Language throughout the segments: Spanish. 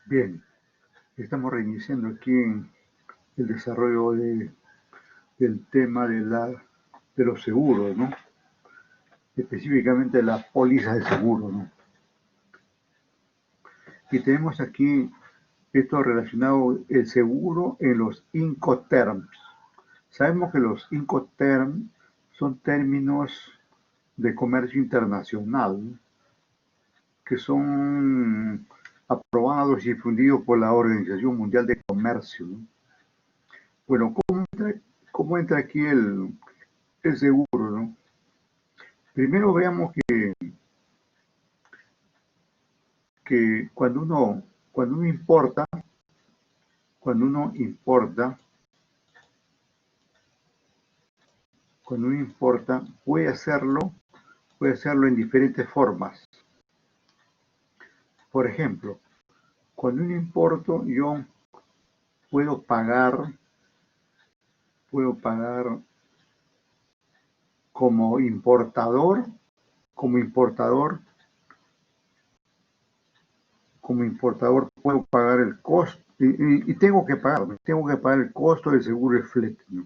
Bien, estamos reiniciando aquí en el desarrollo del tema de los seguros, ¿no? Específicamente la póliza de seguro, ¿no? Y tenemos aquí esto relacionado el seguro en los Incoterms. Sabemos que los Incoterms son términos de comercio internacional, ¿no? Que son aprobados y difundidos por la Organización Mundial de Comercio, ¿no? Bueno, cómo entra aquí el seguro, ¿no? Primero veamos que cuando uno importa, cuando uno importa, cuando uno importa, puede hacerlo en diferentes formas. Por ejemplo, cuando uno importo, yo puedo pagar, puedo pagar como importador, como importador, como importador puedo pagar el costo y tengo que pagar el costo del seguro de flete, ¿no?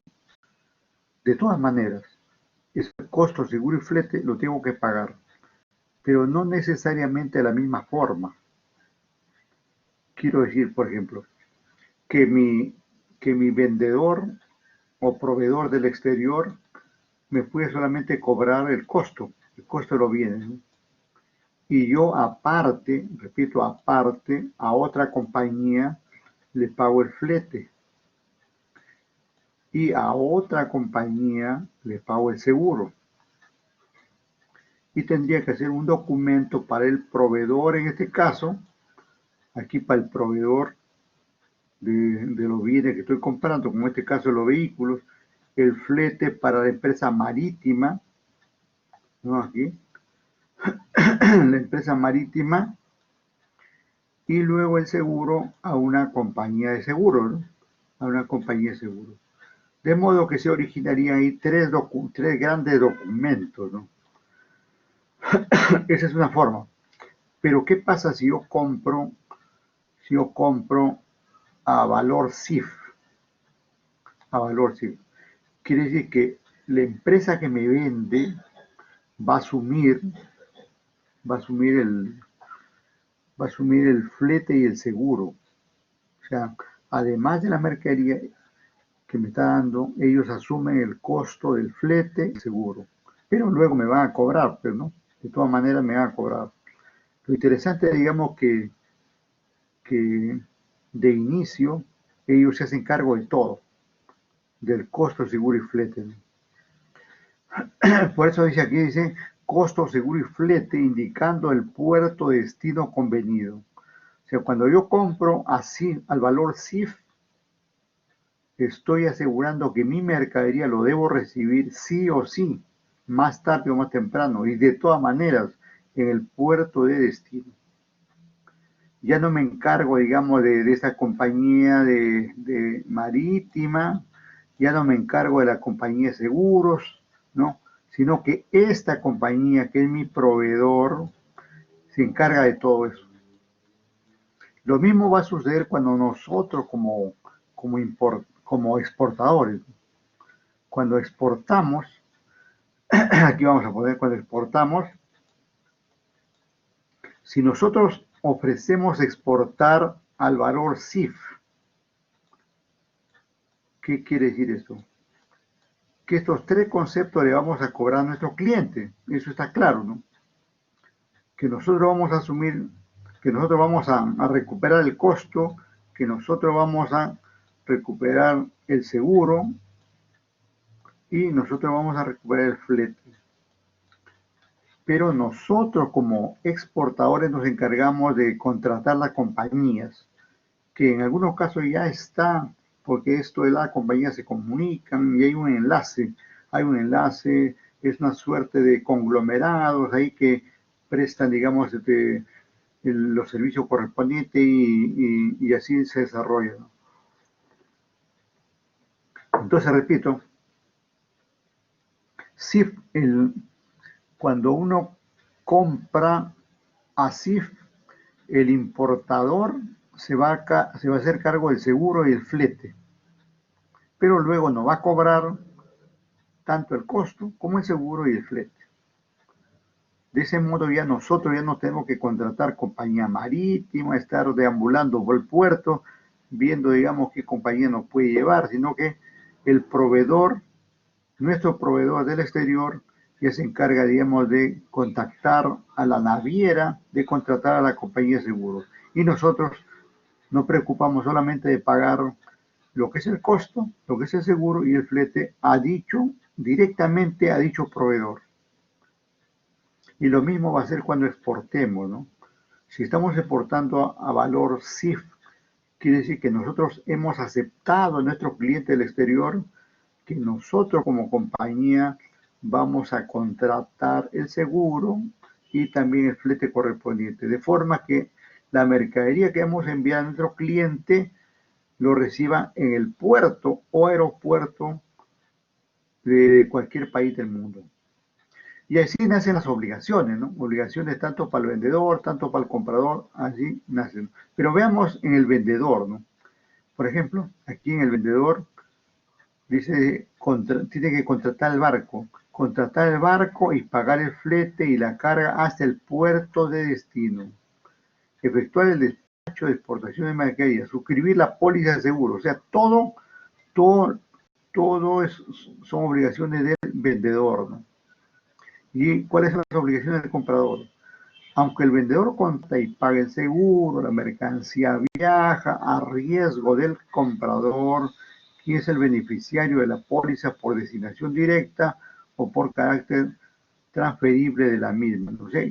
De todas maneras, ese costo seguro y flete lo tengo que pagar, pero no necesariamente de la misma forma. Quiero decir, por ejemplo, que mi vendedor o proveedor del exterior me puede solamente cobrar el costo de los bienes, ¿no? Y yo aparte, repito, aparte, a otra compañía le pago el flete y a otra compañía le pago el seguro. Y tendría que hacer un documento para el proveedor, en este caso, aquí para el proveedor de los bienes que estoy comprando, como en este caso los vehículos, el flete para la empresa marítima, ¿no? Aquí, la empresa marítima, y luego el seguro a una compañía de seguros, ¿no? A una compañía de seguros. De modo que se originarían ahí tres grandes documentos, ¿no? Esa es una forma. Pero ¿qué pasa si yo compro a valor CIF? A valor CIF. Quiere decir que la empresa que me vende va a asumir, va a asumir va a asumir el flete y el seguro. O sea, además de la mercadería que me está dando, ellos asumen el costo del flete y el seguro. Pero luego me van a cobrar, pero no, de todas maneras me van a cobrar. Lo interesante, digamos, que de inicio ellos se hacen cargo de todo, del costo, seguro y flete. Por eso dice aquí, dice costo, seguro y flete, indicando el puerto de destino convenido. O sea, cuando yo compro así al valor CIF, estoy asegurando que mi mercadería lo debo recibir sí o sí, más tarde o más temprano, y de todas maneras, en el puerto de destino. Ya no me encargo, digamos, de esa compañía de marítima, ya no me encargo de la compañía de seguros, ¿no? Sino que esta compañía, que es mi proveedor, se encarga de todo eso. Lo mismo va a suceder cuando nosotros como exportadores, cuando exportamos, aquí vamos a poner cuando exportamos, si nosotros ofrecemos exportar al valor CIF, ¿qué quiere decir esto? Que estos tres conceptos le vamos a cobrar a nuestro cliente, eso está claro, ¿no? Que nosotros vamos a asumir, que nosotros vamos a recuperar el costo, que nosotros vamos a recuperar el seguro y nosotros vamos a recuperar el flete. Pero nosotros como exportadores nos encargamos de contratar las compañías, que en algunos casos ya está, porque esto de la compañía se comunican y hay un enlace, es una suerte de conglomerados ahí que prestan, digamos, los servicios correspondientes y así se desarrolla, ¿no? Entonces, repito, CIF, cuando uno compra a CIF, el importador se va a hacer cargo del seguro y el flete, pero luego nos va a cobrar tanto el costo como el seguro y el flete. De ese modo ya nosotros ya no tenemos que contratar compañía marítima, estar deambulando por el puerto, viendo, digamos, qué compañía nos puede llevar, sino que el proveedor, nuestro proveedor del exterior, ya se encarga, digamos, de contactar a la naviera, de contratar a la compañía de seguros. Y nosotros nos preocupamos solamente de pagar lo que es el costo, lo que es el seguro y el flete directamente a dicho proveedor. Y lo mismo va a ser cuando exportemos, ¿no? Si estamos exportando a valor CIF, quiere decir que nosotros hemos aceptado a nuestro cliente del exterior que nosotros como compañía vamos a contratar el seguro y también el flete correspondiente, de forma que la mercadería que hemos enviado a nuestro cliente lo reciba en el puerto o aeropuerto de cualquier país del mundo. Y así nacen las obligaciones, ¿no? Obligaciones tanto para el vendedor, tanto para el comprador, así nacen. Pero veamos en el vendedor, ¿no? Por ejemplo, aquí en el vendedor dice, tiene que contratar el barco y pagar el flete y la carga hasta el puerto de destino. Efectuar el despacho de exportación de mercadería, suscribir la póliza de seguro, o sea, todo, son obligaciones del vendedor, ¿no? ¿Y cuáles son las obligaciones del comprador? Aunque el vendedor contrata y pague el seguro, la mercancía viaja a riesgo del comprador, quien es el beneficiario de la póliza por designación directa o por carácter transferible de la misma. ¿No? O sea,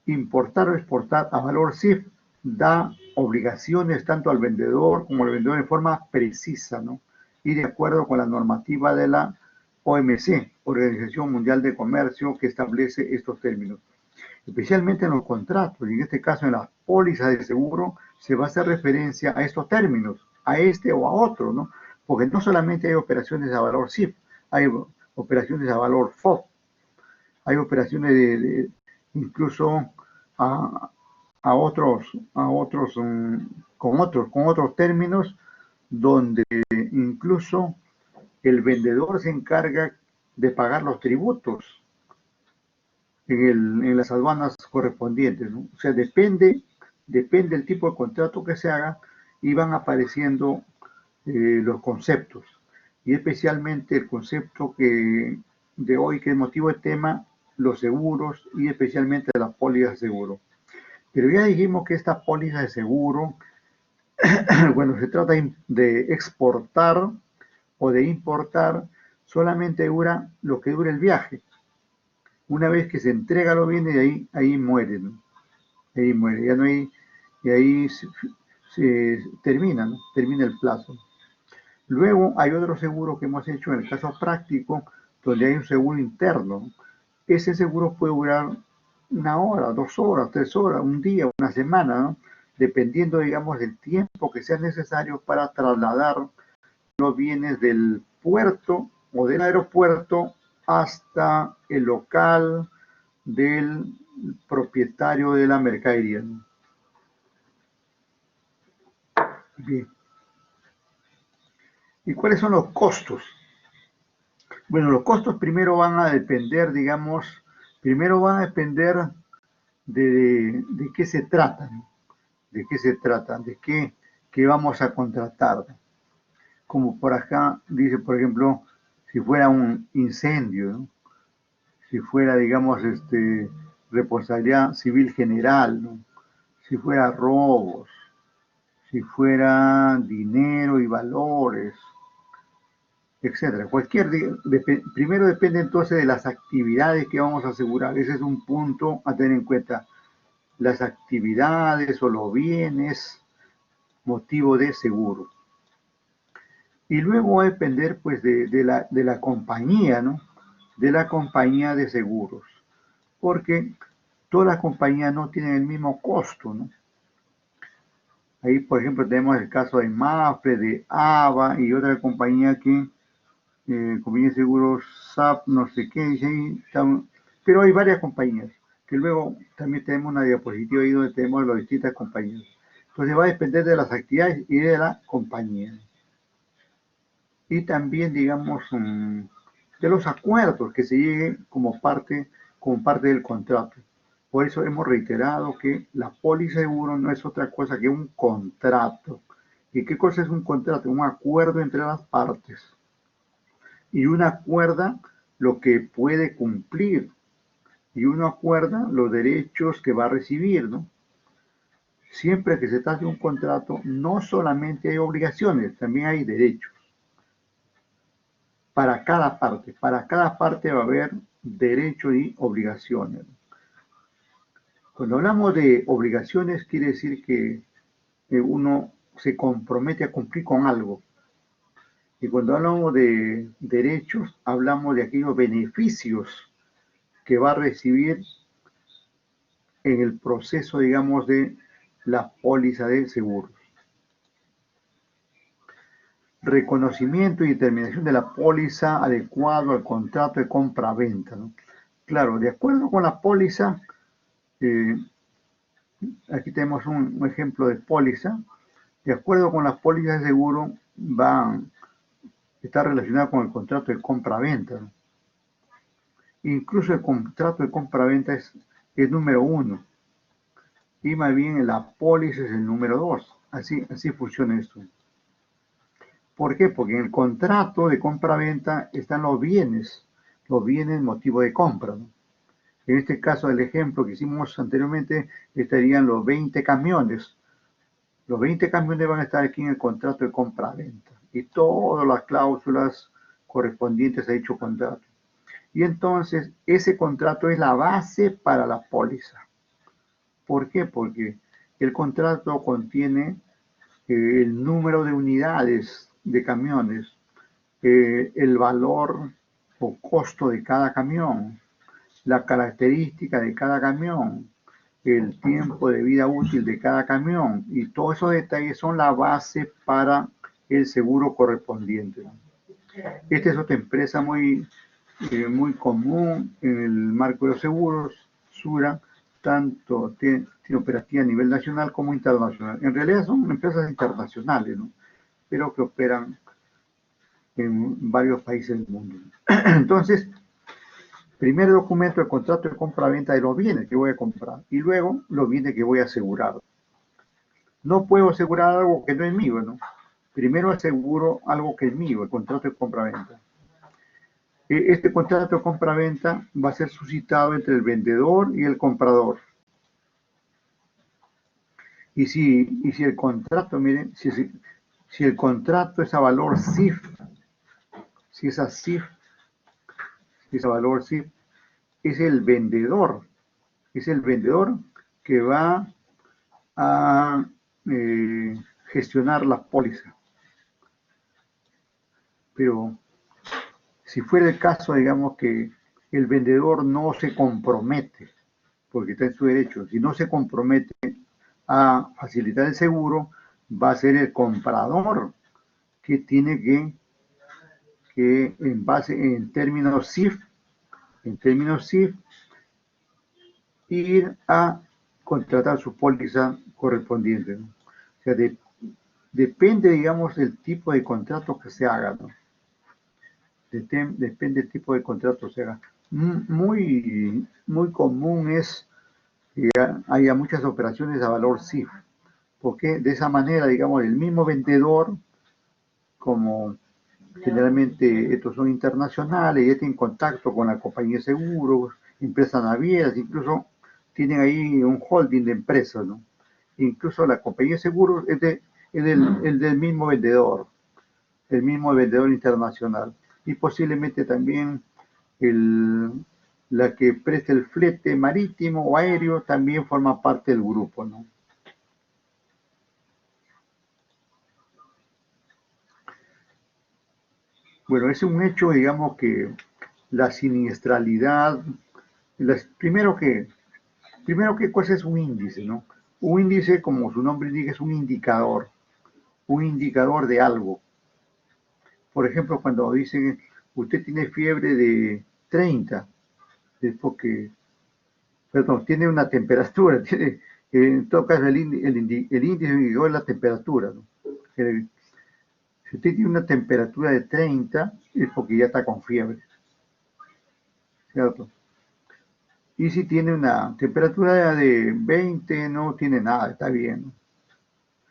importar o exportar a valor CIF da obligaciones tanto al vendedor como al vendedor en forma precisa, ¿no? Y de acuerdo con la normativa de la OMC, Organización Mundial de Comercio, que establece estos términos. Especialmente en los contratos, y en este caso en las pólizas de seguro, se va a hacer referencia a estos términos, a este o a otro, ¿no? Porque no solamente hay operaciones a valor CIF, hay operaciones a valor FOB, hay operaciones incluso a, con otros términos, donde incluso el vendedor se encarga de pagar los tributos en las aduanas correspondientes, ¿no? O sea, depende del tipo de contrato que se haga y van apareciendo los conceptos. Y especialmente el concepto de hoy, que es motivo de tema, los seguros y especialmente las pólizas de seguro. Pero ya dijimos que esta póliza de seguro, cuando se trata de exportar o de importar, solamente dura lo que dura el viaje. Una vez que se entrega los bienes, ahí muere, ¿no? Ahí muere, ya no hay, y ahí se termina, ¿no? Termina el plazo. Luego hay otro seguro que hemos hecho en el caso práctico, donde hay un seguro interno. Ese seguro puede durar 1 hora, 2 horas, 3 horas, un día, una semana, ¿no? Dependiendo, digamos, del tiempo que sea necesario para trasladar los bienes del puerto o del aeropuerto hasta el local del propietario de la mercadería. Bien. ¿Y cuáles son los costos? Bueno, los costos primero van a depender, digamos, de qué se trata, ¿no? De qué se trata, qué vamos a contratar. Como por acá dice, por ejemplo, si fuera un incendio, ¿no? Si fuera, digamos, responsabilidad civil general, ¿no? Si fuera robos, si fuera dinero y valores, etcétera. Primero depende entonces de las actividades que vamos a asegurar. Ese es un punto a tener en cuenta. Las actividades o los bienes motivo de seguro. Y luego va a depender pues de la compañía, ¿no? De la compañía de seguros. Porque todas las compañías no tienen el mismo costo, ¿no? Ahí, por ejemplo, tenemos el caso de Mafre, de ABA y otra compañía que compañía de seguros SAP, no sé qué, pero hay varias compañías. que luego también tenemos una diapositiva ahí donde tenemos las distintas compañías. Entonces va a depender de las actividades y de la compañía. Y también, digamos, de los acuerdos que se lleguen como parte del contrato. Por eso hemos reiterado que la póliza de seguro no es otra cosa que un contrato. ¿Y qué cosa es un contrato? Un acuerdo entre las partes. Y uno acuerda lo que puede cumplir y uno acuerda los derechos que va a recibir, ¿no? Siempre que se trate de un contrato, no solamente hay obligaciones, también hay derechos. Para cada parte va a haber derechos y obligaciones. Cuando hablamos de obligaciones, quiere decir que uno se compromete a cumplir con algo. Y cuando hablamos de derechos, hablamos de aquellos beneficios que va a recibir en el proceso, digamos, de la póliza de seguros. Reconocimiento y determinación de la póliza adecuado al contrato de compra-venta, ¿no? Claro, de acuerdo con la póliza, eh, aquí tenemos un ejemplo de póliza. De acuerdo con las pólizas de seguro, está relacionada con el contrato de compra-venta, ¿no? Incluso el contrato de compra-venta es número 1 y más bien la póliza es el número 2. Así funciona esto. ¿Por qué? Porque en el contrato de compra-venta están los bienes motivo de compra, ¿no? En este caso, el ejemplo que hicimos anteriormente, estarían los 20 camiones. Los 20 camiones van a estar aquí en el contrato de compra-venta y todas las cláusulas correspondientes a dicho contrato. Y entonces, ese contrato es la base para la póliza. ¿Por qué? Porque el contrato contiene el número de unidades de camiones, el valor o costo de cada camión, la característica de cada camión, el tiempo de vida útil de cada camión y todos esos detalles son la base para el seguro correspondiente. Esta es otra empresa muy común en el marco de los seguros. Sura tanto tiene operativa a nivel nacional como internacional. En realidad son empresas internacionales, ¿no? Pero que operan en varios países del mundo. Entonces, primer documento, el contrato de compra-venta de los bienes que voy a comprar y luego los bienes que voy a asegurar. No puedo asegurar algo que no es mío, ¿no? Primero aseguro algo que es mío, el contrato de compra-venta. Este contrato de compra-venta va a ser suscitado entre el vendedor y el comprador. Y si el contrato, miren, si el contrato es a valor CIF, si es a CIF, si es a valor CIF, es el vendedor que va a gestionar la póliza. Pero si fuera el caso, digamos que el vendedor no se compromete, porque está en su derecho, si no se compromete a facilitar el seguro, va a ser el comprador que tiene que en base, en términos CIF, ir a contratar su póliza correspondiente, ¿no? O sea, depende, digamos, del tipo de contrato que se haga, ¿no? Depende del tipo de contrato que se haga. Muy común es que haya muchas operaciones a valor CIF, porque de esa manera, digamos, el mismo vendedor, como generalmente estos son internacionales, ya tienen contacto con la compañía de seguros, empresas navieras, incluso tienen ahí un holding de empresas, ¿no? Incluso la compañía de seguros es del mismo el mismo vendedor internacional. Y posiblemente también el, la que presta el flete marítimo o aéreo también forma parte del grupo, ¿no? Bueno, es un hecho, digamos, que la siniestralidad, primero que cosa es un índice, ¿no? Un índice, como su nombre indica, es un indicador de algo. Por ejemplo, cuando dicen, usted tiene fiebre de 30, es porque perdón, tiene una temperatura, tiene, en todo caso el índice indicador es la temperatura, ¿no? Si usted tiene una temperatura de 30, es porque ya está con fiebre, ¿cierto? Y si tiene una temperatura de 20, no tiene nada, está bien, ¿no?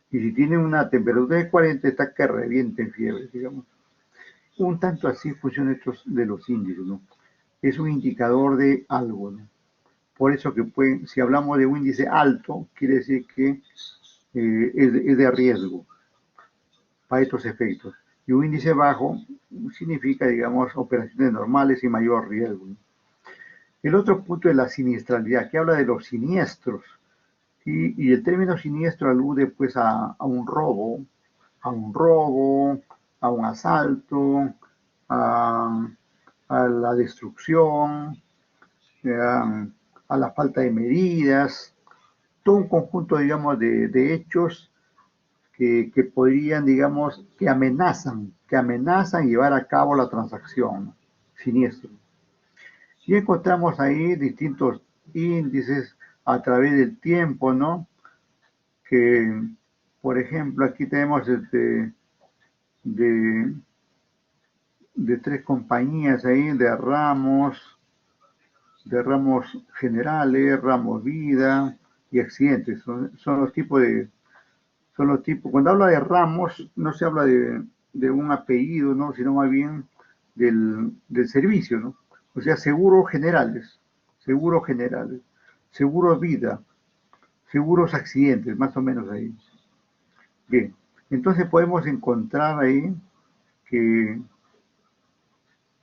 Y si tiene una temperatura de 40, está que reviente en fiebre, digamos. Un tanto así funcionan estos de los índices, ¿no? Es un indicador de algo, ¿no? Por eso que si hablamos de un índice alto, quiere decir que es de riesgo para estos efectos. Y un índice bajo significa, digamos, operaciones normales y mayor riesgo, ¿no? El otro punto es la siniestralidad, que habla de los siniestros. Y el término siniestro alude pues a un robo, a un robo, a un asalto, a, a la destrucción, a la falta de medidas, todo un conjunto, digamos, de hechos que podrían, digamos, que amenazan llevar a cabo la transacción, ¿no? Siniestro. Y encontramos ahí distintos índices a través del tiempo, ¿no? Que, por ejemplo, aquí tenemos de, de tres compañías ahí, de ramos generales, ramos vida y accidentes. Son los tipos son los tipos. Cuando habla de ramos, no se habla de un apellido, ¿no? Sino más bien del servicio, ¿no? O sea, seguros generales, seguros vida, seguros accidentes, más o menos ahí. Bien, entonces podemos encontrar ahí que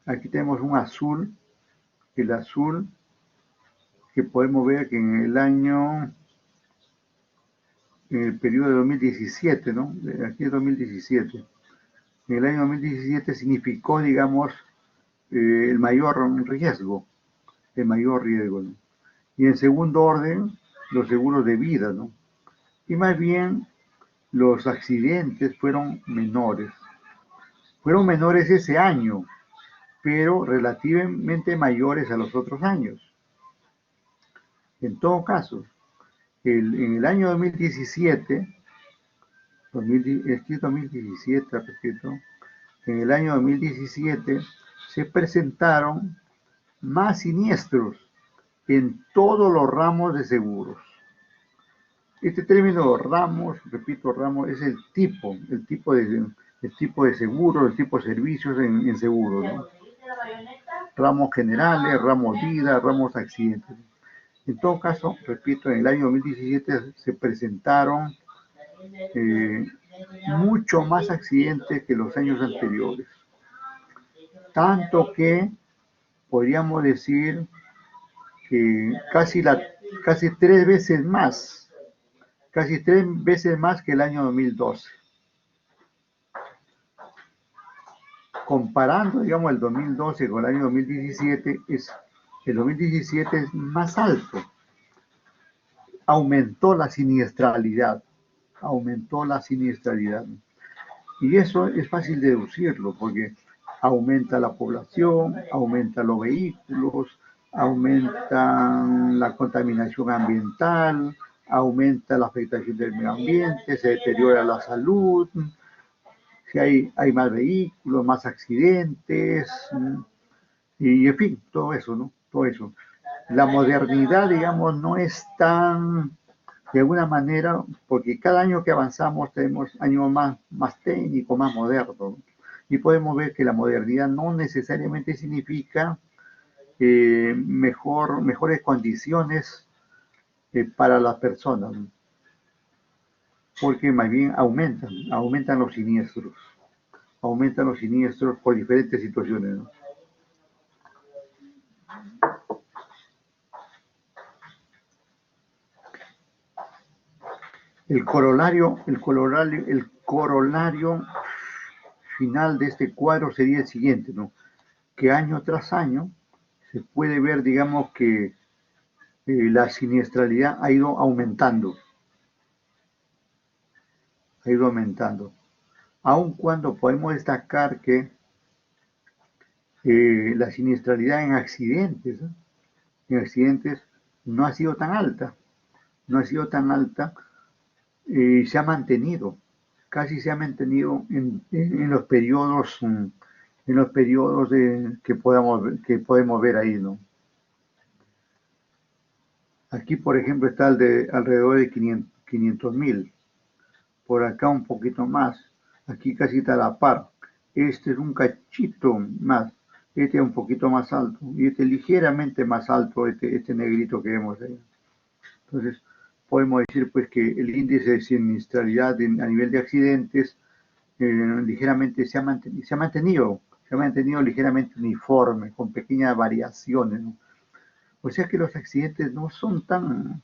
aquí tenemos un azul, el azul que podemos ver que en el periodo de 2017, ¿no? Aquí es 2017. En el año 2017 significó, digamos, el mayor riesgo, ¿no? Y en segundo orden, los seguros de vida, ¿no? Y más bien, los accidentes fueron menores ese año, pero relativamente mayores a los otros años. En todo caso, en el año 2017, es 2017, repito, en el año 2017 se presentaron más siniestros en todos los ramos de seguros. Este término ramos, repito, ramos, es el tipo de seguro, el tipo de servicios en seguros, ¿no? Ramos generales, ramos vida, ramos accidentes. En todo caso, repito, en el año 2017 se presentaron eh, mucho más accidentes que los años anteriores. Tanto que podríamos decir que casi tres veces más que el año 2012. Comparando, digamos, el 2012 con el año 2017, el 2017 es más alto. Aumentó la siniestralidad. Y eso es fácil deducirlo, porque aumenta la población, aumentan los vehículos, aumenta la contaminación ambiental, aumenta la afectación del medio ambiente, se deteriora la salud, si hay más vehículos, más accidentes, y en fin, todo eso, ¿no? Todo eso. La modernidad, digamos, no es tan, de alguna manera, porque cada año que avanzamos tenemos años más técnicos, más modernos, ¿no? Y podemos ver que la modernidad no necesariamente significa mejores condiciones para las personas, ¿no? Porque más bien aumentan los siniestros por diferentes situaciones, ¿no? El corolario final de este cuadro sería el siguiente, ¿no? Que año tras año se puede ver, digamos, que la siniestralidad ha ido aumentando, aun cuando podemos destacar que la siniestralidad en accidentes, ¿eh? En accidentes no ha sido tan alta, no ha sido tan alta y se ha mantenido, casi se ha mantenido en los periodos, en los periodos que podemos ver ahí, ¿no? Aquí, por ejemplo, está el de alrededor de 500.000, por acá un poquito más, aquí casi está a la par. Este es un cachito más, este es un poquito más alto, y este ligeramente más alto, este negrito que vemos ahí. Entonces, podemos decir pues que el índice de siniestralidad a nivel de accidentes ligeramente se ha mantenido ligeramente uniforme, con pequeñas variaciones, ¿no? O sea que los accidentes no son tan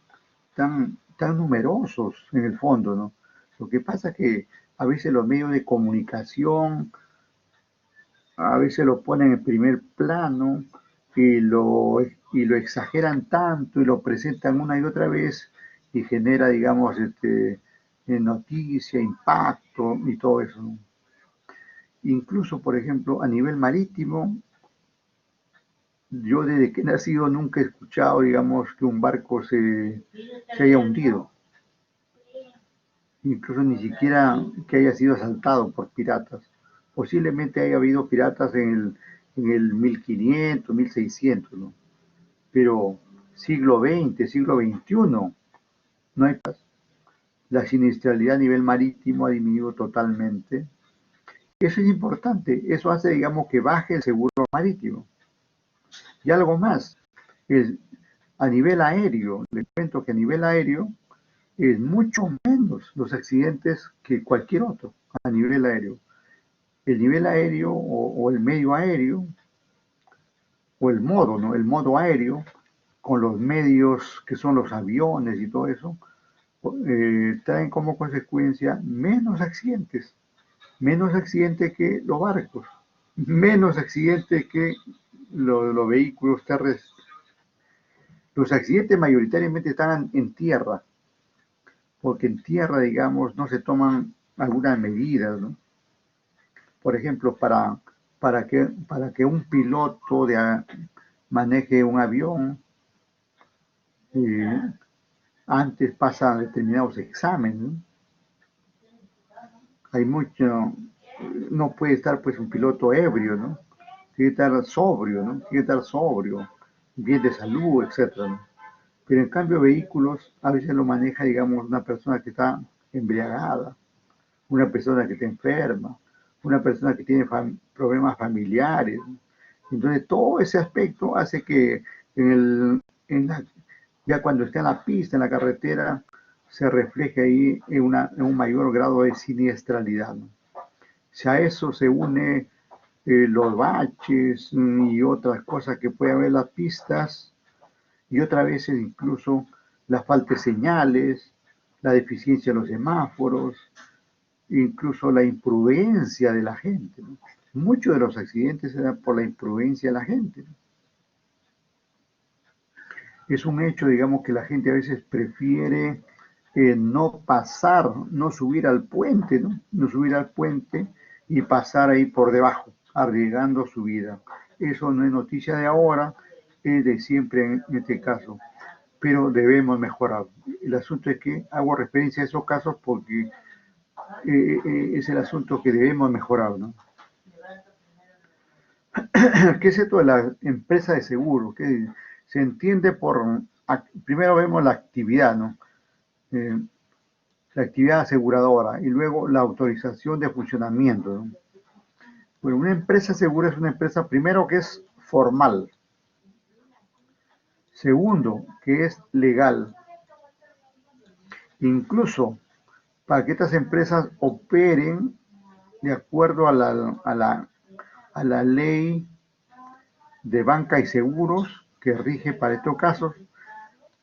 numerosos en el fondo, ¿no? Lo que pasa es que a veces los medios de comunicación, a veces lo ponen en primer plano y lo exageran tanto y lo presentan una y otra vez y genera, digamos, noticia, impacto y todo eso, ¿no? Incluso, por ejemplo, a nivel marítimo, yo desde que he nacido nunca he escuchado, digamos, que un barco se haya hundido, incluso ni siquiera que haya sido asaltado por piratas. Posiblemente haya habido piratas en el 1500, 1600, ¿no? Pero siglo XX, siglo XXI, no hay paz. La siniestralidad a nivel marítimo ha disminuido totalmente. Eso es importante, eso hace, digamos, que baje el seguro marítimo. Y algo más, es, a nivel aéreo, les cuento que a nivel aéreo es mucho menos los accidentes que cualquier otro a nivel aéreo. El nivel aéreo o el medio aéreo o el modo, ¿no? El modo aéreo con los medios que son los aviones y todo eso, traen como consecuencia menos accidentes que los barcos, menos accidentes que los vehículos terrestres. Los accidentes mayoritariamente están en tierra, porque en tierra, digamos, no se toman algunas medidas, ¿no? Por ejemplo, para que un piloto maneje un avión, eh, antes pasa determinados exámenes, ¿no? Hay mucho, no puede estar pues un piloto ebrio, ¿no? Tiene que estar sobrio, ¿no? Tiene que estar sobrio, bien de salud, etcétera, ¿no? Pero en cambio vehículos a veces lo maneja, digamos, una persona que está embriagada, una persona que está enferma, una persona que tiene problemas familiares, ¿no? Entonces todo ese aspecto hace que en el, en la, ya cuando está en la pista, en la carretera, se refleje ahí en un mayor grado de siniestralidad, ¿no? Si a eso se une los baches y otras cosas que puede haber en las pistas, y otras veces incluso la falta de señales, la deficiencia de los semáforos, incluso la imprudencia de la gente, ¿no? Muchos de los accidentes se dan por la imprudencia de la gente, ¿no? Es un hecho, digamos, que la gente a veces prefiere no pasar, no subir al puente, ¿no? No subir al puente y pasar ahí por debajo, arriesgando su vida. Eso no es noticia de ahora, es de siempre en este caso, pero debemos mejorar. El asunto es que hago referencia a esos casos porque es el asunto que debemos mejorar, ¿no? ¿Qué es esto de la empresa de seguro? ¿Qué se entiende por, primero vemos la actividad, ¿no? Eh, la actividad aseguradora y luego la autorización de funcionamiento, ¿no? Bueno, una empresa segura es una empresa, primero, que es formal, segundo, que es legal. Incluso para que estas empresas operen de acuerdo a la ley de banca y seguros que rige para estos casos,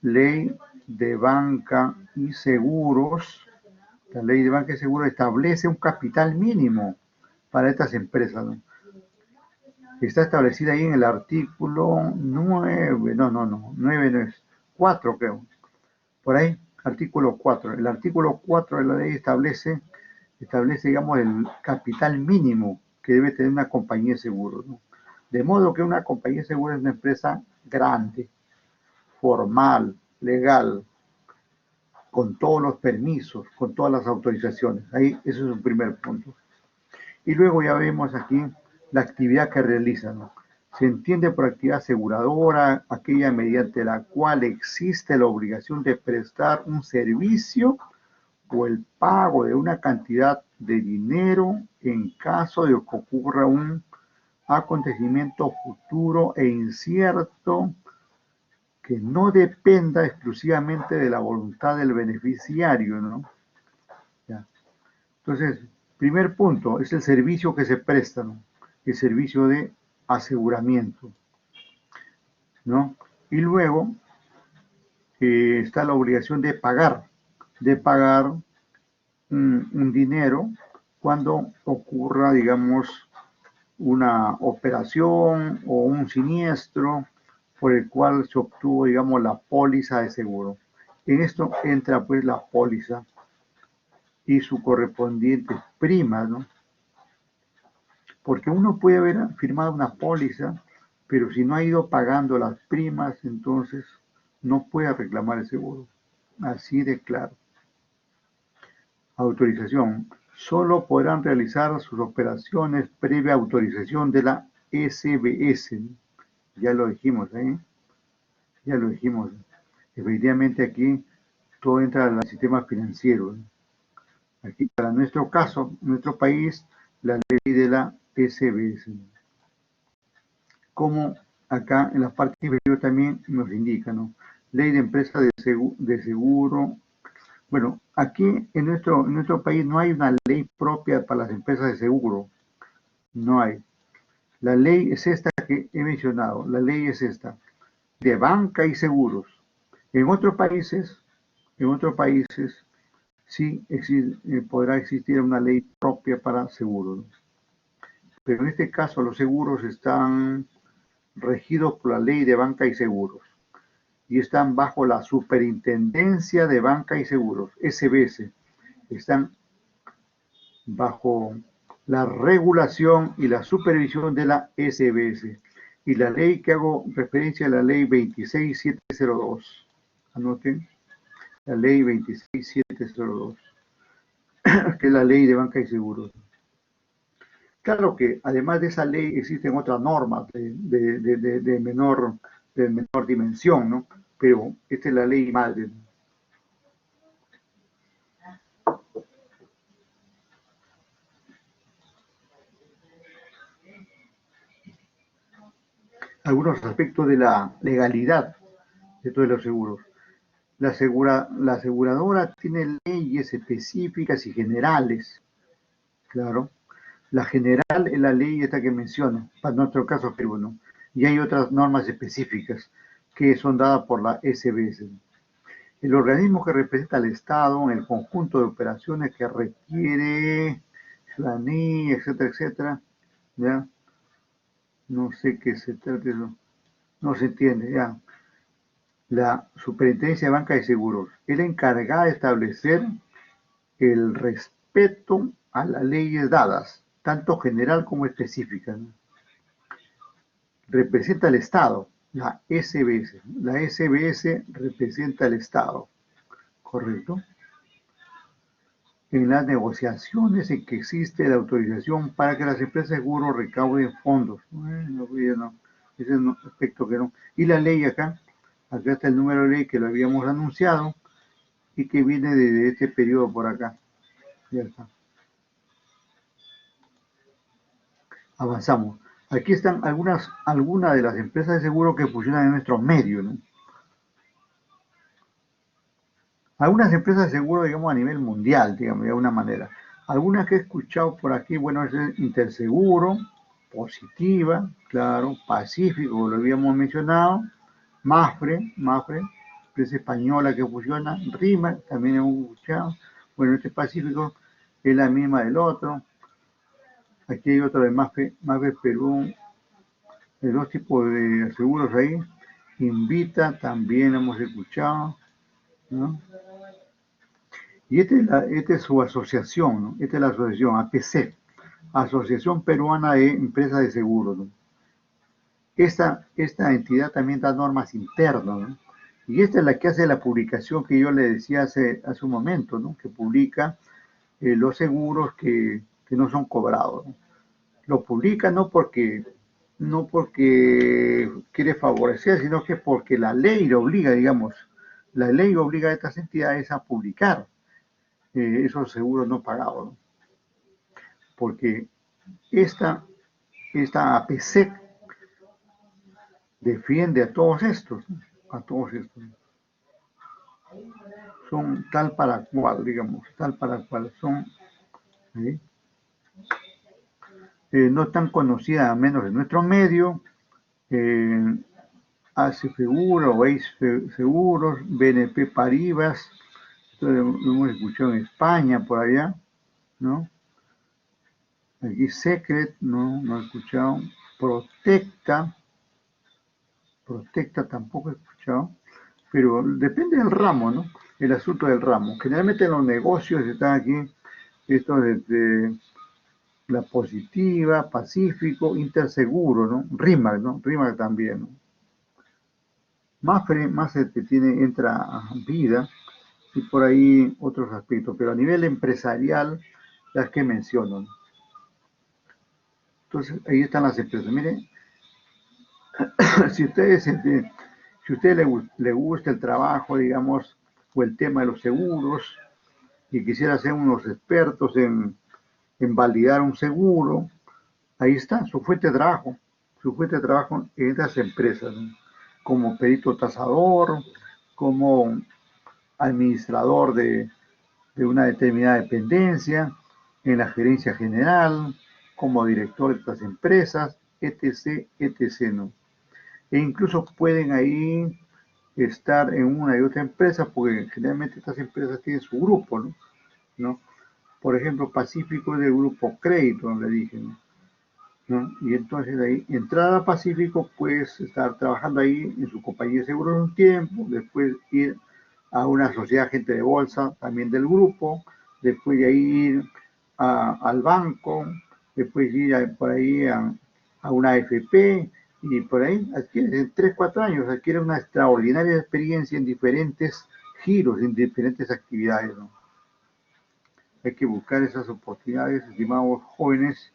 ley de banca y seguros. La ley de banca y seguros establece un capital mínimo para estas empresas, ¿no? Está establecida ahí en el artículo 9, no, 9 no es, 4 creo, por ahí, artículo 4. El artículo 4 de la ley establece, digamos, el capital mínimo que debe tener una compañía de seguros, ¿no? De modo que una compañía de seguros es una empresa grande, formal, legal, con todos los permisos, con todas las autorizaciones. Ahí, eso es un primer punto. Y luego ya vemos aquí la actividad que realizan, ¿no? Se entiende por actividad aseguradora aquella mediante la cual existe la obligación de prestar un servicio o el pago de una cantidad de dinero en caso de que ocurra un acontecimiento futuro e incierto que no dependa exclusivamente de la voluntad del beneficiario, ¿no? Ya. Entonces, primer punto es el servicio que se presta, ¿no? El servicio de aseguramiento, ¿no? Y luego está la obligación de pagar un dinero cuando ocurra, digamos, una operación o un siniestro por el cual se obtuvo, digamos, la póliza de seguro. En esto entra pues la póliza y su correspondiente prima, ¿no? Porque uno puede haber firmado una póliza, pero si no ha ido pagando las primas, entonces no puede reclamar el seguro. Así de claro. Autorización. Solo podrán realizar sus operaciones previa autorización de la SBS. Ya lo dijimos, ¿eh? Ya lo dijimos. Efectivamente aquí todo entra al sistema financiero, ¿eh? Aquí para nuestro caso, nuestro país, la ley de la SBS. Como acá en la parte inferior también nos indica, ¿no? Ley de empresa de seguro. Bueno, aquí en nuestro país no hay una ley propia para las empresas de seguro. No hay. La ley es esta que he mencionado. La ley es esta. De banca y seguros. En en otros países sí podrá existir una ley propia para seguros. Pero en este caso los seguros están regidos por la ley de banca y seguros y están bajo la Superintendencia de Banca y Seguros, SBS. Están bajo la regulación y la supervisión de la SBS. Y la ley que hago referencia a la ley 26702. Anoten, la ley 26702, que es la ley de banca y seguros. Claro que además de esa ley existen otras normas de menor dimensión, ¿no? Pero esta es la ley madre. Algunos aspectos de la legalidad de todos los seguros. La aseguradora tiene leyes específicas y generales, claro. La general es la ley esta que menciono, para nuestro caso peruano. Y hay otras normas específicas que son dadas por la SBS. El organismo que representa al Estado en el conjunto de operaciones que requiere ciudadanía, etcétera, etcétera, ¿ya? No sé qué se trata eso. No se entiende, ya. La Superintendencia de Banca y Seguros es la encargada de establecer el respeto a las leyes dadas, tanto general como específica, ¿no? Representa al Estado, la SBS. La SBS representa al Estado, ¿correcto? En las negociaciones en que existe la autorización para que las empresas de seguro recauden fondos. Bueno, no, ese es un aspecto que no. Y la ley acá está el número de ley que lo habíamos anunciado y que viene de este periodo por acá. Ya está. Avanzamos. Aquí están algunas de las empresas de seguro que funcionan en nuestro medio, ¿no? Algunas empresas de seguro, digamos, a nivel mundial, digamos, de alguna manera. Algunas que he escuchado por aquí, bueno, es Interseguro, Positiva, claro, Pacífico, lo habíamos mencionado, Mafre, empresa española que funciona, RIMA, también hemos escuchado. Bueno, este Pacífico es la misma del otro. Aquí hay otro de Mafre Perú, de dos tipos de seguros ahí. Invita, también hemos escuchado, ¿no? Y esta es su asociación, ¿no? Esta es la asociación, APC, Asociación Peruana de Empresas de Seguros, ¿no? Esta entidad también da normas internas, ¿no? Y esta es la que hace la publicación que yo le decía hace un momento, ¿no? Que publica los seguros que no son cobrados, ¿no? Lo publica no porque quiere favorecer, sino que porque la ley lo obliga, digamos, la ley obliga a estas entidades a publicar esos seguros no pagados, ¿no? Porque esta, esta APSEC defiende a todos estos, ¿no? A todos estos. Son tal para cual, digamos, tal para cual. Son ¿sí? No tan conocidas, al menos en nuestro medio. ACE Seguro, Ace Seguros, BNP Paribas, esto lo hemos escuchado en España, por allá, ¿no? Aquí Secret, no he escuchado. Protecta tampoco he escuchado, pero depende del ramo, ¿no? El asunto del ramo. Generalmente en los negocios están aquí, esto de la Positiva, Pacífico, Interseguro, ¿no? RIMAC, ¿no? RIMAC también, ¿no? Más entra a vida y por ahí otros aspectos, pero a nivel empresarial, las que menciono, ¿no? Entonces, ahí están las empresas. Miren, si ustedes, si a usted le gusta el trabajo, digamos, o el tema de los seguros, y quisiera ser unos expertos en validar un seguro, ahí está su fuente de trabajo en estas empresas, ¿no? Como perito tasador, como administrador de una determinada dependencia, en la gerencia general, como director de estas empresas, etc., etc., ¿no? E incluso pueden ahí estar en una y otra empresa, porque generalmente estas empresas tienen su grupo, ¿no? ¿No? Por ejemplo, Pacífico es del grupo Crédito, le dije, ¿no? ¿No? Y entonces ahí, entrada a Pacífico, pues estar trabajando ahí en su compañía de seguros un tiempo, después ir a una sociedad agente de bolsa también del grupo, después de ahí ir al banco, después ir por ahí a una AFP y por ahí adquiere en 3, 4 años, adquiere una extraordinaria experiencia en diferentes giros, en diferentes actividades, ¿no? Hay que buscar esas oportunidades, estimados jóvenes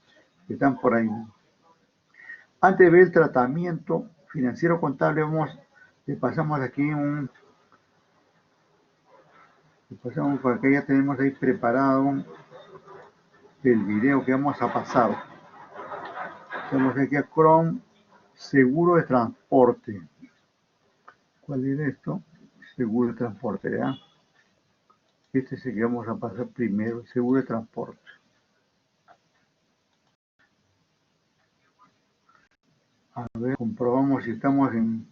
que están por ahí, ¿no? Antes de ver el tratamiento financiero contable, le pasamos aquí le pasamos por acá, ya tenemos ahí preparado el video que vamos a pasar. Tenemos aquí a Chrome, seguro de transporte. ¿Cuál es esto? Seguro de transporte, ¿ya? Este es el que vamos a pasar primero, seguro de transporte. A ver, comprobamos si estamos en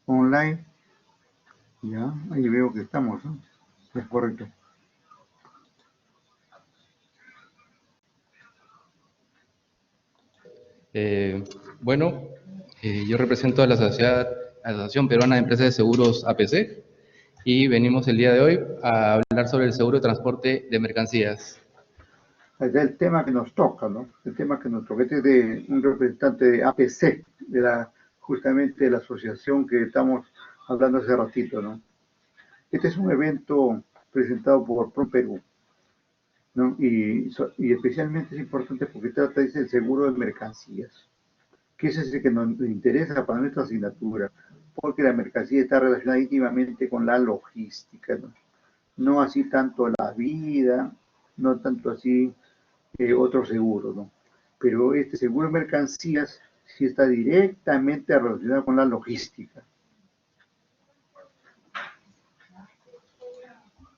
online. Ya, ahí veo que estamos, ¿no? Es correcto. Bueno, yo represento a la Asociación Peruana de Empresas de Seguros APC y venimos el día de hoy a hablar sobre el seguro de transporte de mercancías. Es el tema que nos toca, ¿no? El tema que nos toca. Este es de un representante de APC, justamente de la asociación que estamos hablando hace ratito, ¿no? Este es un evento presentado por ProPerú, ¿no? Y especialmente es importante porque trata del seguro de mercancías, que ese es el que nos interesa para nuestra asignatura, porque la mercancía está relacionada íntimamente con la logística, ¿no? No así tanto la vida, no tanto así otros seguros, ¿no? Pero este seguro de mercancías sí está directamente relacionado con la logística.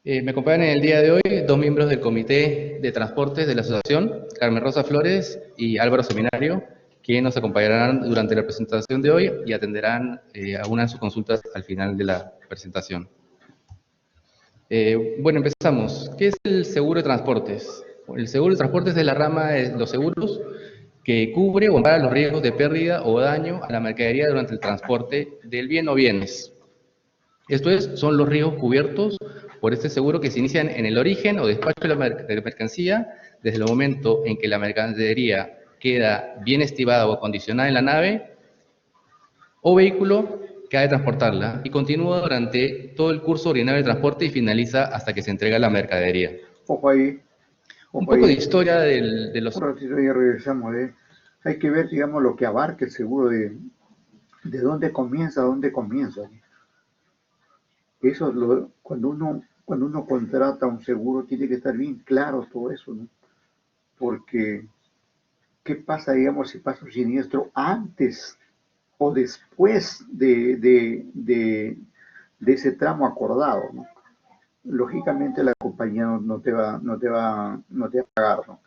Me acompañan en el día de hoy dos miembros del Comité de Transportes de la Asociación, Carmen Rosa Flores y Álvaro Seminario, quienes nos acompañarán durante la presentación de hoy y atenderán algunas de sus consultas al final de la presentación. Bueno, empezamos. ¿Qué es el seguro de transportes? El seguro de transportes es la rama de los seguros que cubre o ampara los riesgos de pérdida o daño a la mercadería durante el transporte del bien o bienes. Esto son los riesgos cubiertos por este seguro que se inician en el origen o despacho de la mercancía, desde el momento en que la mercadería queda bien estibada o acondicionada en la nave o vehículo que ha de transportarla y continúa durante todo el curso ordinario de transporte y finaliza hasta que se entrega la mercadería. Ojo ahí, Un ojo poco de ahí. historia de los... Un ratito ya regresamos. Hay que ver, digamos, lo que abarca el seguro de dónde comienza, dónde comienza. Eso, cuando uno contrata un seguro, tiene que estar bien claro todo eso, ¿no? Porque, ¿qué pasa, digamos, si pasa un siniestro antes o después de ese tramo acordado, ¿no? Lógicamente la compañía no te va a pagar, ¿no?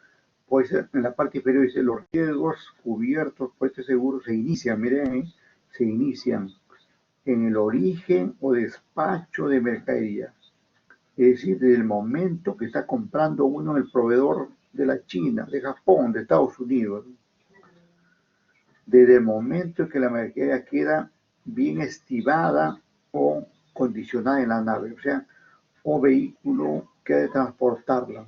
Puede ser, en la parte inferior dice, los riesgos cubiertos por este seguro se inician, miren ahí, se inician en el origen o despacho de mercadería. Es decir, desde el momento que está comprando uno el proveedor de la China, de Japón, de Estados Unidos, desde el momento en que la mercadería queda bien estibada o condicionada en la nave, o sea, o vehículo que ha de transportarla.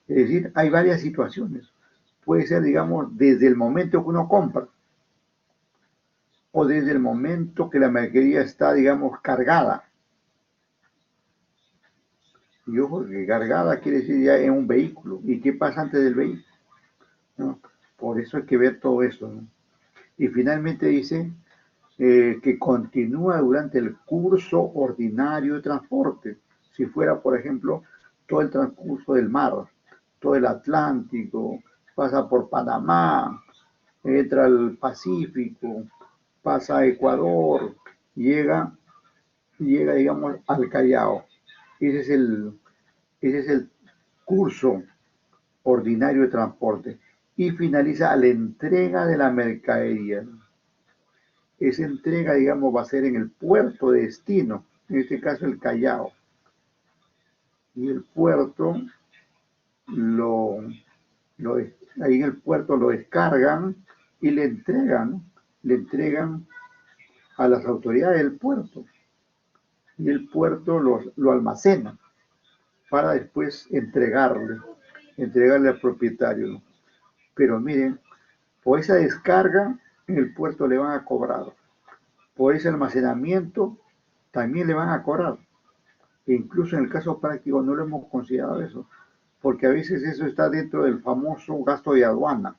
Es decir, hay varias situaciones. Puede ser, digamos, desde el momento que uno compra o desde el momento que la mercadería está, digamos, cargada. Y ojo, que cargada quiere decir ya en un vehículo. ¿Y qué pasa antes del vehículo? ¿No? Por eso hay que ver todo eso, ¿no? Y finalmente dice que continúa durante el curso ordinario de transporte. Si fuera, por ejemplo, todo el transcurso del mar, todo el Atlántico, pasa por Panamá, entra al Pacífico, pasa a Ecuador, llega, digamos, al Callao. Ese es el curso ordinario de transporte. Y finaliza a la entrega de la mercadería. Esa entrega, digamos, va a ser en el puerto de destino, en este caso el Callao. Y el puerto, lo, ahí en el puerto lo descargan y le entregan a las autoridades del puerto. Y el puerto lo almacena para después entregarle al propietario, ¿no? Pero miren, por esa descarga en el puerto le van a cobrar. Por ese almacenamiento también le van a cobrar. E incluso en el caso práctico no lo hemos considerado eso, porque a veces eso está dentro del famoso gasto de aduana.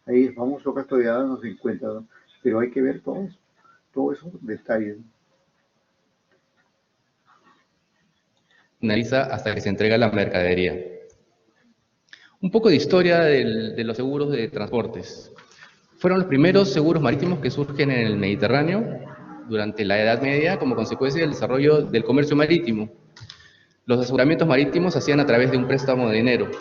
Ahí el famoso gasto de aduana no se encuentra, ¿no? Pero hay que ver todos esos detalles, ¿no? Finaliza hasta que se entrega la mercadería. Un poco de historia de los seguros de transportes. Fueron los primeros seguros marítimos que surgen en el Mediterráneo durante la Edad Media como consecuencia del desarrollo del comercio marítimo. Los aseguramientos marítimos se hacían a través de un préstamo de dinero.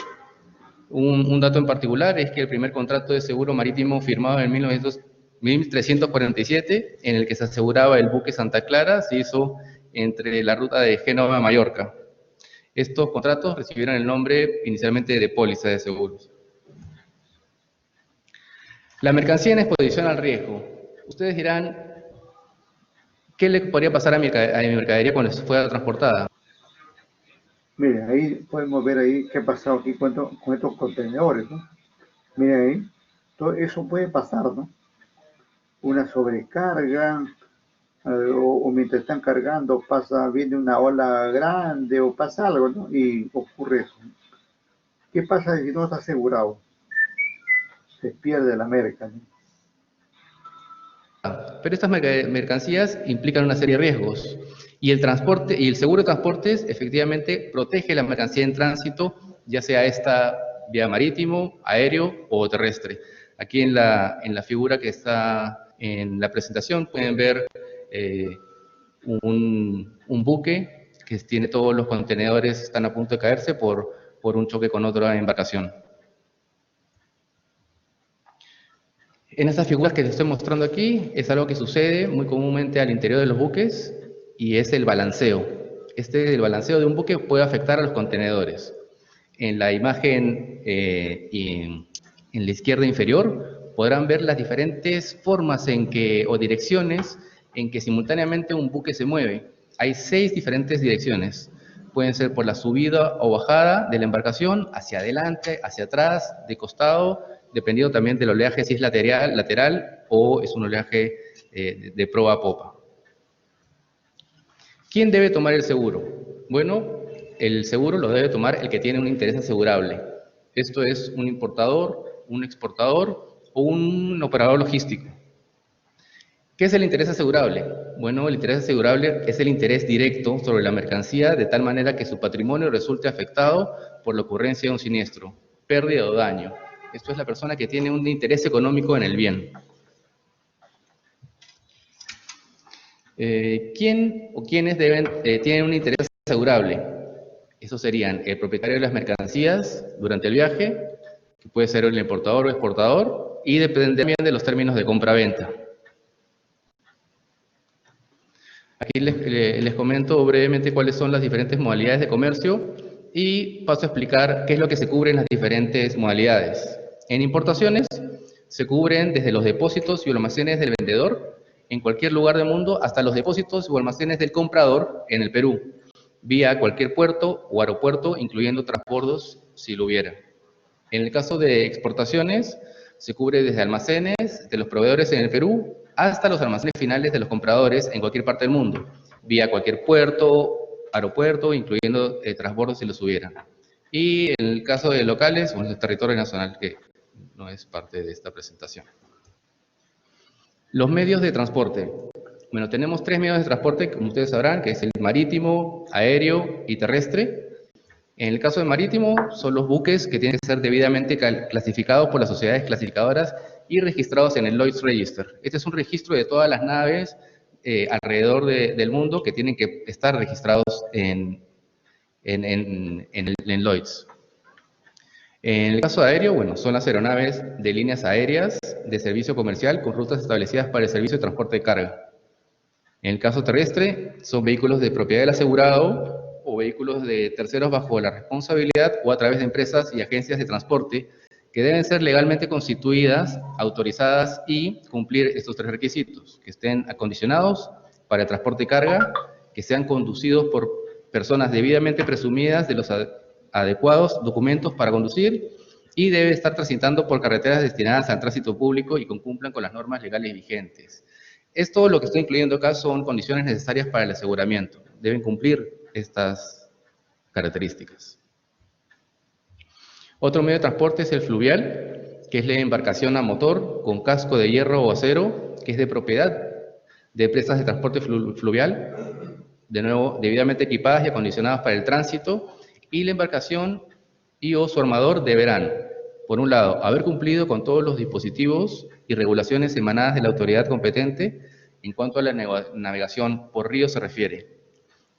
Un dato en particular es que el primer contrato de seguro marítimo firmado en 1347, en el que se aseguraba el buque Santa Clara, se hizo entre la ruta de Génova a Mallorca. Estos contratos recibieron el nombre inicialmente de póliza de seguros. La mercancía en exposición al riesgo. Ustedes dirán, ¿qué le podría pasar a mi mercadería cuando fuera transportada? Miren, ahí podemos ver ahí qué ha pasado aquí con estos contenedores, ¿no? Miren ahí, todo eso puede pasar, ¿no? Una sobrecarga, o mientras están cargando viene una ola grande o pasa algo, ¿no? Y ocurre eso. ¿Qué pasa si no está asegurado? Se pierde la merca, ¿no? Pero estas mercancías implican una serie de riesgos y el transporte y el seguro de transportes efectivamente protege la mercancía en tránsito, ya sea esta vía marítimo, aéreo o terrestre. Aquí en la figura que está en la presentación pueden ver un buque que tiene todos los contenedores, están a punto de caerse por un choque con otra embarcación. En estas figuras que les estoy mostrando aquí, es algo que sucede muy comúnmente al interior de los buques y es el balanceo. El balanceo de un buque puede afectar a los contenedores. En la imagen en la izquierda inferior podrán ver las diferentes formas o direcciones en que simultáneamente un buque se mueve. Hay 6 diferentes direcciones. Pueden ser por la subida o bajada de la embarcación, hacia adelante, hacia atrás, de costado, dependiendo también del oleaje, si es lateral o es un oleaje de proa a popa. ¿Quién debe tomar el seguro? Bueno, el seguro lo debe tomar el que tiene un interés asegurable. Esto es un importador, un exportador o un operador logístico. ¿Qué es el interés asegurable? Bueno, el interés asegurable es el interés directo sobre la mercancía de tal manera que su patrimonio resulte afectado por la ocurrencia de un siniestro, pérdida o daño. Esto es la persona que tiene un interés económico en el bien. ¿Quién o quiénes tienen un interés asegurable? Esos serían el propietario de las mercancías durante el viaje, que puede ser el importador o exportador, y depende también de los términos de compra-venta. Aquí les comento brevemente cuáles son las diferentes modalidades de comercio y paso a explicar qué es lo que se cubre en las diferentes modalidades. En importaciones se cubren desde los depósitos y almacenes del vendedor en cualquier lugar del mundo hasta los depósitos o almacenes del comprador en el Perú, vía cualquier puerto o aeropuerto, incluyendo transbordos si lo hubiera. En el caso de exportaciones, se cubre desde almacenes de los proveedores en el Perú hasta los almacenes finales de los compradores en cualquier parte del mundo, vía cualquier puerto, aeropuerto, incluyendo transbordos si los hubiera. Y en el caso de locales, bueno, el territorio nacional, que no es parte de esta presentación. Los medios de transporte. Bueno, tenemos 3 medios de transporte, como ustedes sabrán, que es el marítimo, aéreo y terrestre. En el caso del marítimo, son los buques que tienen que ser debidamente clasificados por las sociedades clasificadoras y registrados en el Lloyd's Register. Este es un registro de todas las naves alrededor del mundo que tienen que estar registrados en Lloyd's. En el caso aéreo, bueno, son las aeronaves de líneas aéreas de servicio comercial con rutas establecidas para el servicio de transporte de carga. En el caso terrestre, son vehículos de propiedad del asegurado o vehículos de terceros bajo la responsabilidad o a través de empresas y agencias de transporte que deben ser legalmente constituidas, autorizadas y cumplir estos 3 requisitos: que estén acondicionados para el transporte de carga, que sean conducidos por personas debidamente presumidas de los adecuados documentos para conducir y debe estar transitando por carreteras destinadas al tránsito público y que cumplan con las normas legales vigentes. Esto, lo que estoy incluyendo acá, son condiciones necesarias para el aseguramiento. Deben cumplir estas características. Otro medio de transporte es el fluvial, que es la embarcación a motor con casco de hierro o acero, que es de propiedad de empresas de transporte fluvial, de nuevo, debidamente equipadas y acondicionadas para el tránsito, y la embarcación y o su armador deberán, por un lado, haber cumplido con todos los dispositivos y regulaciones emanadas de la autoridad competente en cuanto a la navegación por río se refiere.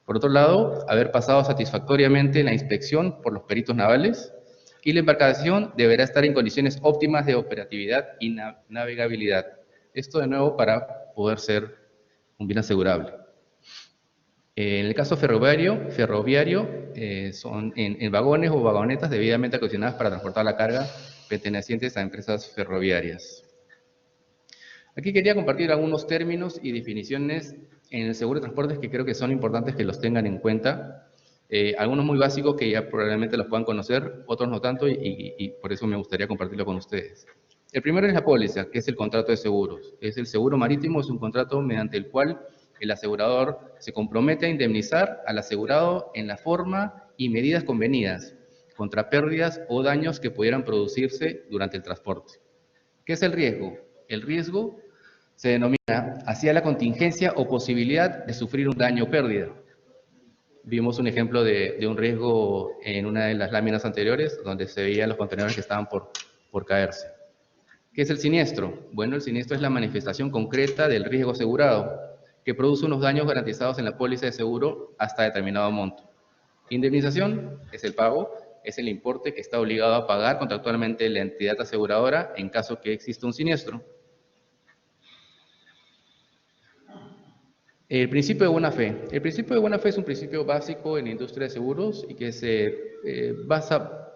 Por otro lado, haber pasado satisfactoriamente la inspección por los peritos navales, y la embarcación deberá estar en condiciones óptimas de operatividad y navegabilidad. Esto de nuevo para poder ser un bien asegurable. En el caso ferroviario son en vagones o vagonetas debidamente acondicionadas para transportar la carga pertenecientes a empresas ferroviarias. Aquí quería compartir algunos términos y definiciones en el seguro de transportes que creo que son importantes que los tengan en cuenta. Algunos muy básicos que ya probablemente los puedan conocer, otros no tanto, y por eso me gustaría compartirlo con ustedes. El primero es la póliza, que es el contrato de seguros. Es el seguro marítimo, es un contrato mediante el cual el asegurador se compromete a indemnizar al asegurado en la forma y medidas convenidas contra pérdidas o daños que pudieran producirse durante el transporte. ¿Qué es el riesgo? El riesgo se denomina hacia la contingencia o posibilidad de sufrir un daño o pérdida. Vimos un ejemplo de un riesgo en una de las láminas anteriores, donde se veían los contenedores que estaban por caerse. ¿Qué es el siniestro? Bueno, el siniestro es la manifestación concreta del riesgo asegurado, que produce unos daños garantizados en la póliza de seguro hasta determinado monto. Indemnización es el pago, es el importe que está obligado a pagar contractualmente la entidad aseguradora en caso que exista un siniestro. El principio de buena fe. El principio de buena fe es un principio básico en la industria de seguros y que se basa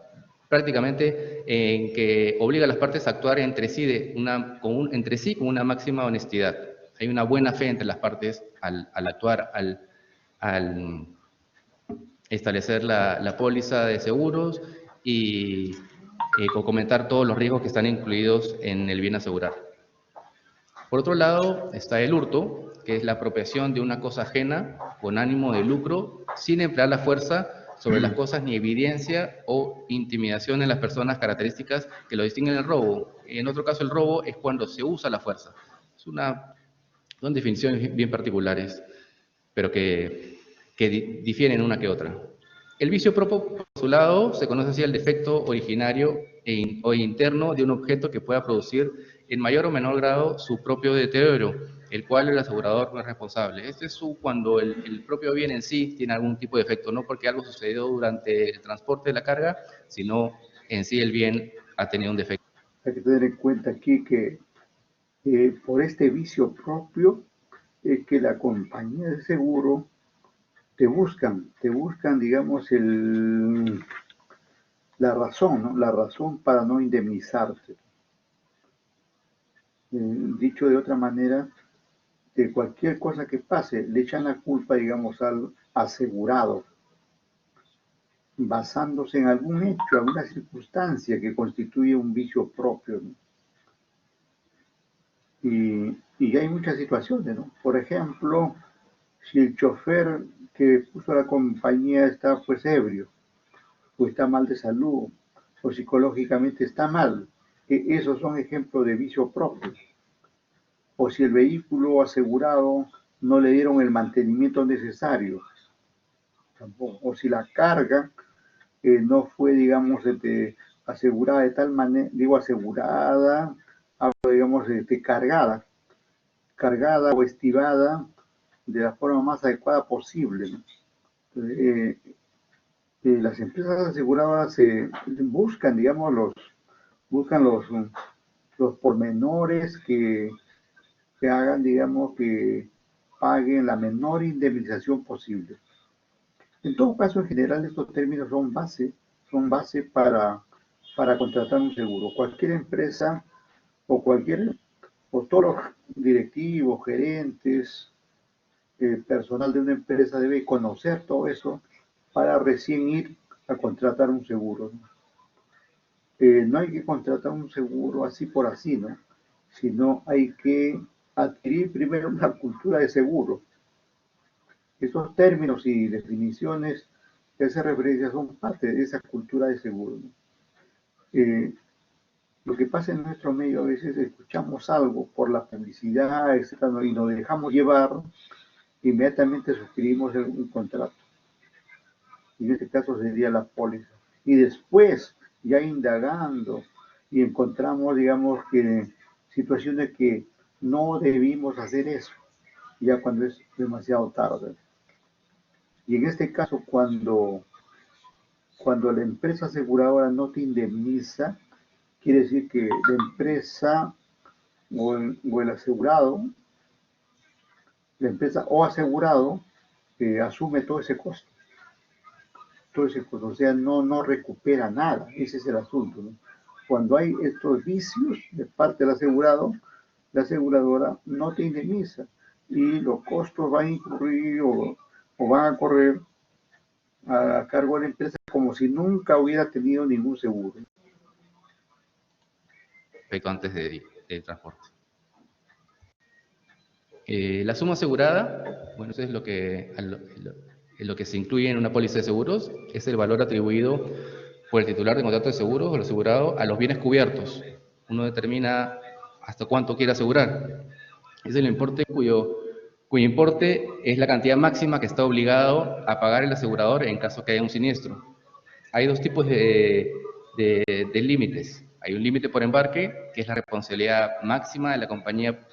prácticamente en que obliga a las partes a actuar entre sí, con una máxima honestidad. Hay una buena fe entre las partes al actuar, al establecer la póliza de seguros y comentar todos los riesgos que están incluidos en el bien asegurar. Por otro lado está el hurto, que es la apropiación de una cosa ajena con ánimo de lucro, sin emplear la fuerza sobre las cosas ni evidencia o intimidación en las personas, características que lo distinguen del robo. En otro caso, el robo es cuando se usa la fuerza. Son definiciones bien particulares, pero que difieren una que otra. El vicio propio, por su lado, se conoce así el defecto originario o interno de un objeto que pueda producir en mayor o menor grado su propio deterioro, el cual el asegurador no es responsable. Este es cuando el propio bien en sí tiene algún tipo de efecto, no porque algo sucedió durante el transporte de la carga, sino en sí el bien ha tenido un defecto. Hay que tener en cuenta aquí que por este vicio propio, que la compañía de seguro te buscan, digamos, la razón, ¿no? La razón para no indemnizarte. Dicho de otra manera, de cualquier cosa que pase, le echan la culpa, digamos, al asegurado, basándose en algún hecho, alguna circunstancia que constituye un vicio propio, ¿no? Y hay muchas situaciones, ¿no? Por ejemplo, si el chofer que puso la compañía está pues ebrio, o está mal de salud, o psicológicamente está mal, esos son ejemplos de vicio propio. O si el vehículo asegurado no le dieron el mantenimiento necesario, tampoco. O si la carga no fue, digamos, asegurada de tal manera, digo asegurada, digamos, cargada o estivada de la forma más adecuada posible, ¿no? Las empresas aseguradoras buscan, digamos, buscan los pormenores que hagan, digamos, que paguen la menor indemnización posible. En todo caso, en general, estos términos son base para contratar un seguro. Cualquier empresa o o todos los directivos, gerentes, personal de una empresa debe conocer todo eso para recién ir a contratar un seguro, ¿no? No hay que contratar un seguro así por así, ¿no? Sino hay que adquirir primero una cultura de seguro. Esos términos y definiciones que hace referencia son parte de esa cultura de seguro, ¿no? Lo que pasa en nuestro medio, a veces escuchamos algo por la publicidad, etcétera, ¿no? Y nos dejamos llevar, inmediatamente suscribimos un contrato. Y en este caso sería la póliza. Y después, ya indagando, y encontramos, digamos, que situaciones que no debimos hacer eso, ya cuando es demasiado tarde. Y en este caso, cuando la empresa aseguradora no te indemniza, quiere decir que la empresa o el asegurado, la empresa o asegurado, asume todo ese costo. Todo ese costo, o sea, no recupera nada, ese es el asunto, ¿no? Cuando hay estos vicios de parte del asegurado, la aseguradora no te indemniza y los costos van a incurrir o van a correr a cargo de la empresa como si nunca hubiera tenido ningún seguro. Respecto antes del transporte. La suma asegurada, bueno, eso es lo que se incluye en una póliza de seguros, es el valor atribuido por el titular de contrato de seguros o el asegurado a los bienes cubiertos. Uno determina hasta cuánto quiere asegurar. Es el importe cuyo importe es la cantidad máxima que está obligado a pagar el asegurador en caso que haya un siniestro. Hay dos tipos de límites. Hay un límite por embarque, que es la responsabilidad máxima de la compañía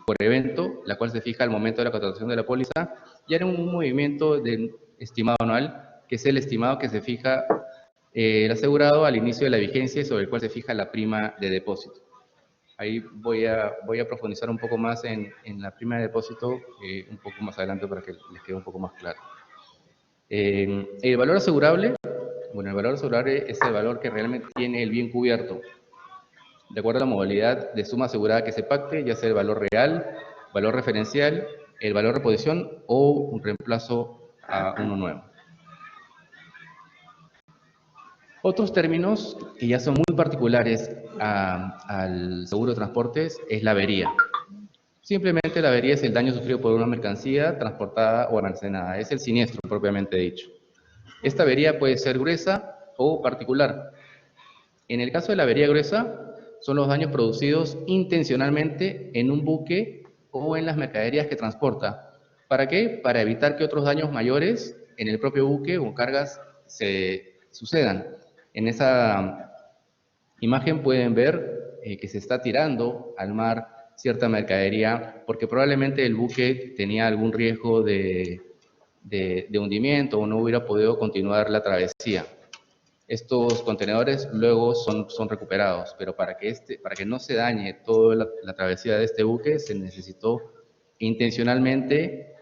por evento, la cual se fija al momento de la contratación de la póliza, y hay un movimiento del estimado anual, que es el estimado que se fija el asegurado al inicio de la vigencia y sobre el cual se fija la prima de depósito. Ahí voy a profundizar un poco más en la prima de depósito un poco más adelante para que les quede un poco más claro. El valor asegurable, bueno, el valor asegurable es el valor que realmente tiene el bien cubierto, de acuerdo a la modalidad de suma asegurada que se pacte, ya sea el valor real, valor referencial, el valor de reposición o un reemplazo a uno nuevo. Otros términos que ya son muy particulares al seguro de transportes es la avería. Simplemente la avería es el daño sufrido por una mercancía transportada o almacenada. Es el siniestro propiamente dicho. Esta avería puede ser gruesa o particular. En el caso de la avería gruesa, son los daños producidos intencionalmente en un buque o en las mercaderías que transporta. ¿Para qué? Para evitar que otros daños mayores en el propio buque o cargas se sucedan. En esa imagen pueden ver que se está tirando al mar cierta mercadería porque probablemente el buque tenía algún riesgo de hundimiento o no hubiera podido continuar la travesía. Estos contenedores luego son recuperados, pero para que no se dañe toda la travesía de este buque se necesitó intencionalmente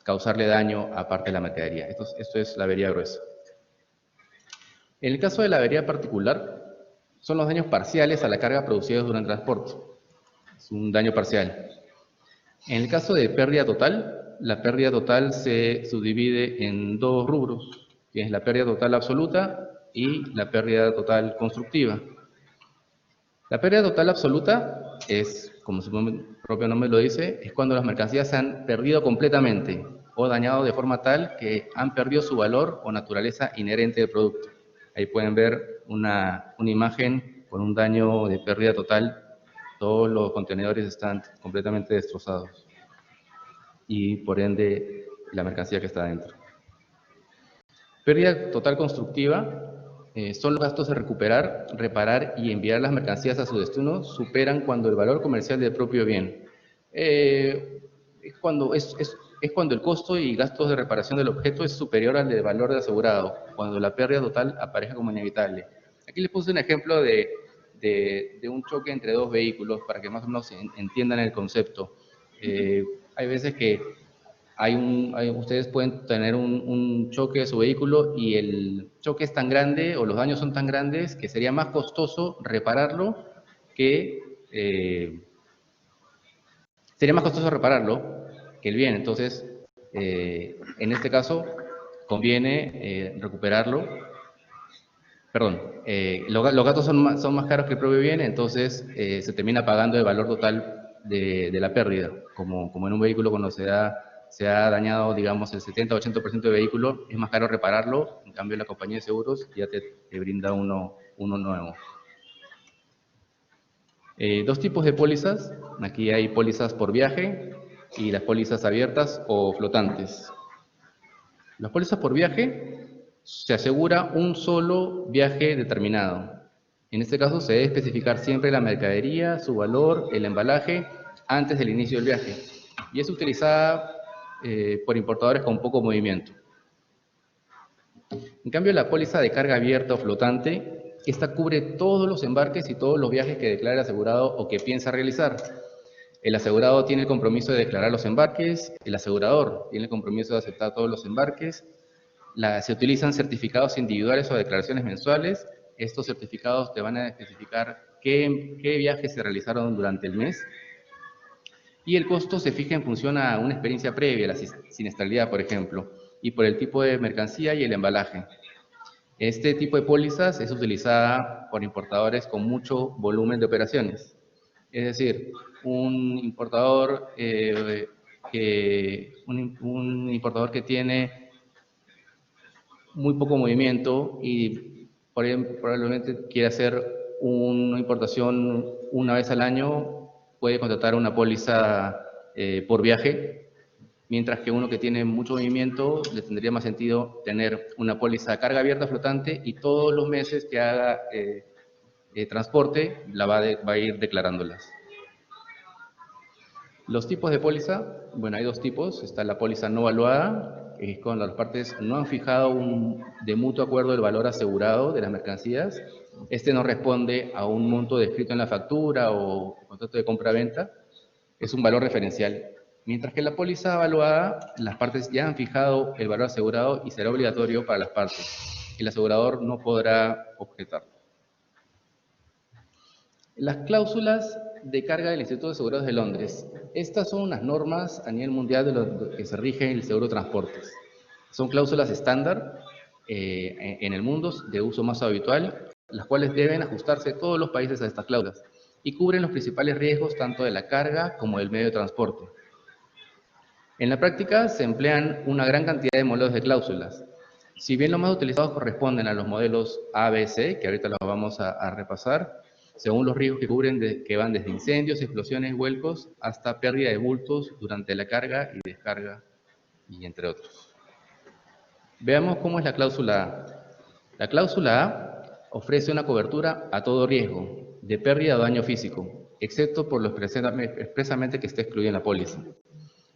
causarle daño a parte de la mercadería. Esto es la avería gruesa. En el caso de la avería particular, son los daños parciales a la carga producidos durante el transporte. Es un daño parcial. En el caso de pérdida total, la pérdida total se subdivide en dos rubros, que es la pérdida total absoluta y la pérdida total constructiva. La pérdida total absoluta es, como su propio nombre lo dice, es cuando las mercancías se han perdido completamente o dañado de forma tal que han perdido su valor o naturaleza inherente del producto. Ahí pueden ver una imagen con un daño de pérdida total. Todos los contenedores están completamente destrozados y por ende la mercancía que está dentro. Pérdida total constructiva son los gastos de recuperar, reparar y enviar las mercancías a su destino superan cuando el valor comercial del propio bien. Es cuando el costo y gastos de reparación del objeto es superior al del valor del asegurado, cuando la pérdida total aparece como inevitable. Aquí les puse un ejemplo de un choque entre dos vehículos para que más o menos entiendan el concepto. Hay veces que ustedes pueden tener un choque de su vehículo y el choque es tan grande o los daños son tan grandes que sería más costoso repararlo que el bien. Entonces, en este caso, conviene recuperarlo. Perdón, los gastos son más caros que el propio bien, entonces se termina pagando el valor total de la pérdida, como en un vehículo cuando se ha dañado, digamos, el 70-80% del vehículo, es más caro repararlo, en cambio la compañía de seguros ya te brinda uno nuevo. Dos tipos de pólizas, aquí hay pólizas por viaje y las pólizas abiertas o flotantes. Las pólizas por viaje se asegura un solo viaje determinado. En este caso se debe especificar siempre la mercadería, su valor, el embalaje, antes del inicio del viaje. Y es utilizada por importadores con poco movimiento. En cambio, la póliza de carga abierta o flotante, esta cubre todos los embarques y todos los viajes que declara el asegurado o que piensa realizar. El asegurado tiene el compromiso de declarar los embarques, el asegurador tiene el compromiso de aceptar todos los embarques, se utilizan certificados individuales o declaraciones mensuales. Estos certificados te van a especificar qué viajes se realizaron durante el mes. Y el costo se fija en función a una experiencia previa, la siniestralidad, por ejemplo, y por el tipo de mercancía y el embalaje. Este tipo de pólizas es utilizada por importadores con mucho volumen de operaciones. Es decir, un importador que tiene muy poco movimiento y probablemente quiere hacer una importación una vez al año, puede contratar una póliza por viaje, mientras que uno que tiene mucho movimiento le tendría más sentido tener una póliza carga abierta flotante y todos los meses que haga transporte va a ir declarándolas. Los tipos de póliza, bueno, hay dos tipos. Está la póliza no valuada, que es cuando las partes no han fijado de mutuo acuerdo el valor asegurado de las mercancías. Este no responde a un monto descrito en la factura o contrato de compra-venta. Es un valor referencial. Mientras que la póliza valuada, las partes ya han fijado el valor asegurado y será obligatorio para las partes. El asegurador no podrá objetarlo. Las cláusulas de carga del Instituto de Seguros de Londres. Estas son unas normas a nivel mundial de lo que se rige el seguro de transportes. Son cláusulas estándar en el mundo de uso más habitual, las cuales deben ajustarse todos los países a estas cláusulas. y cubren los principales riesgos tanto de la carga como del medio de transporte. En la práctica se emplean una gran cantidad de modelos de cláusulas. Si bien los más utilizados corresponden a los modelos A, B, C, que ahorita los vamos a repasar, según los riesgos que cubren, que van desde incendios, explosiones, vuelcos, hasta pérdida de bultos durante la carga y descarga, y entre otros. Veamos cómo es la cláusula A. La cláusula A ofrece una cobertura a todo riesgo, de pérdida o daño físico, excepto por lo expresamente que esté excluido en la póliza.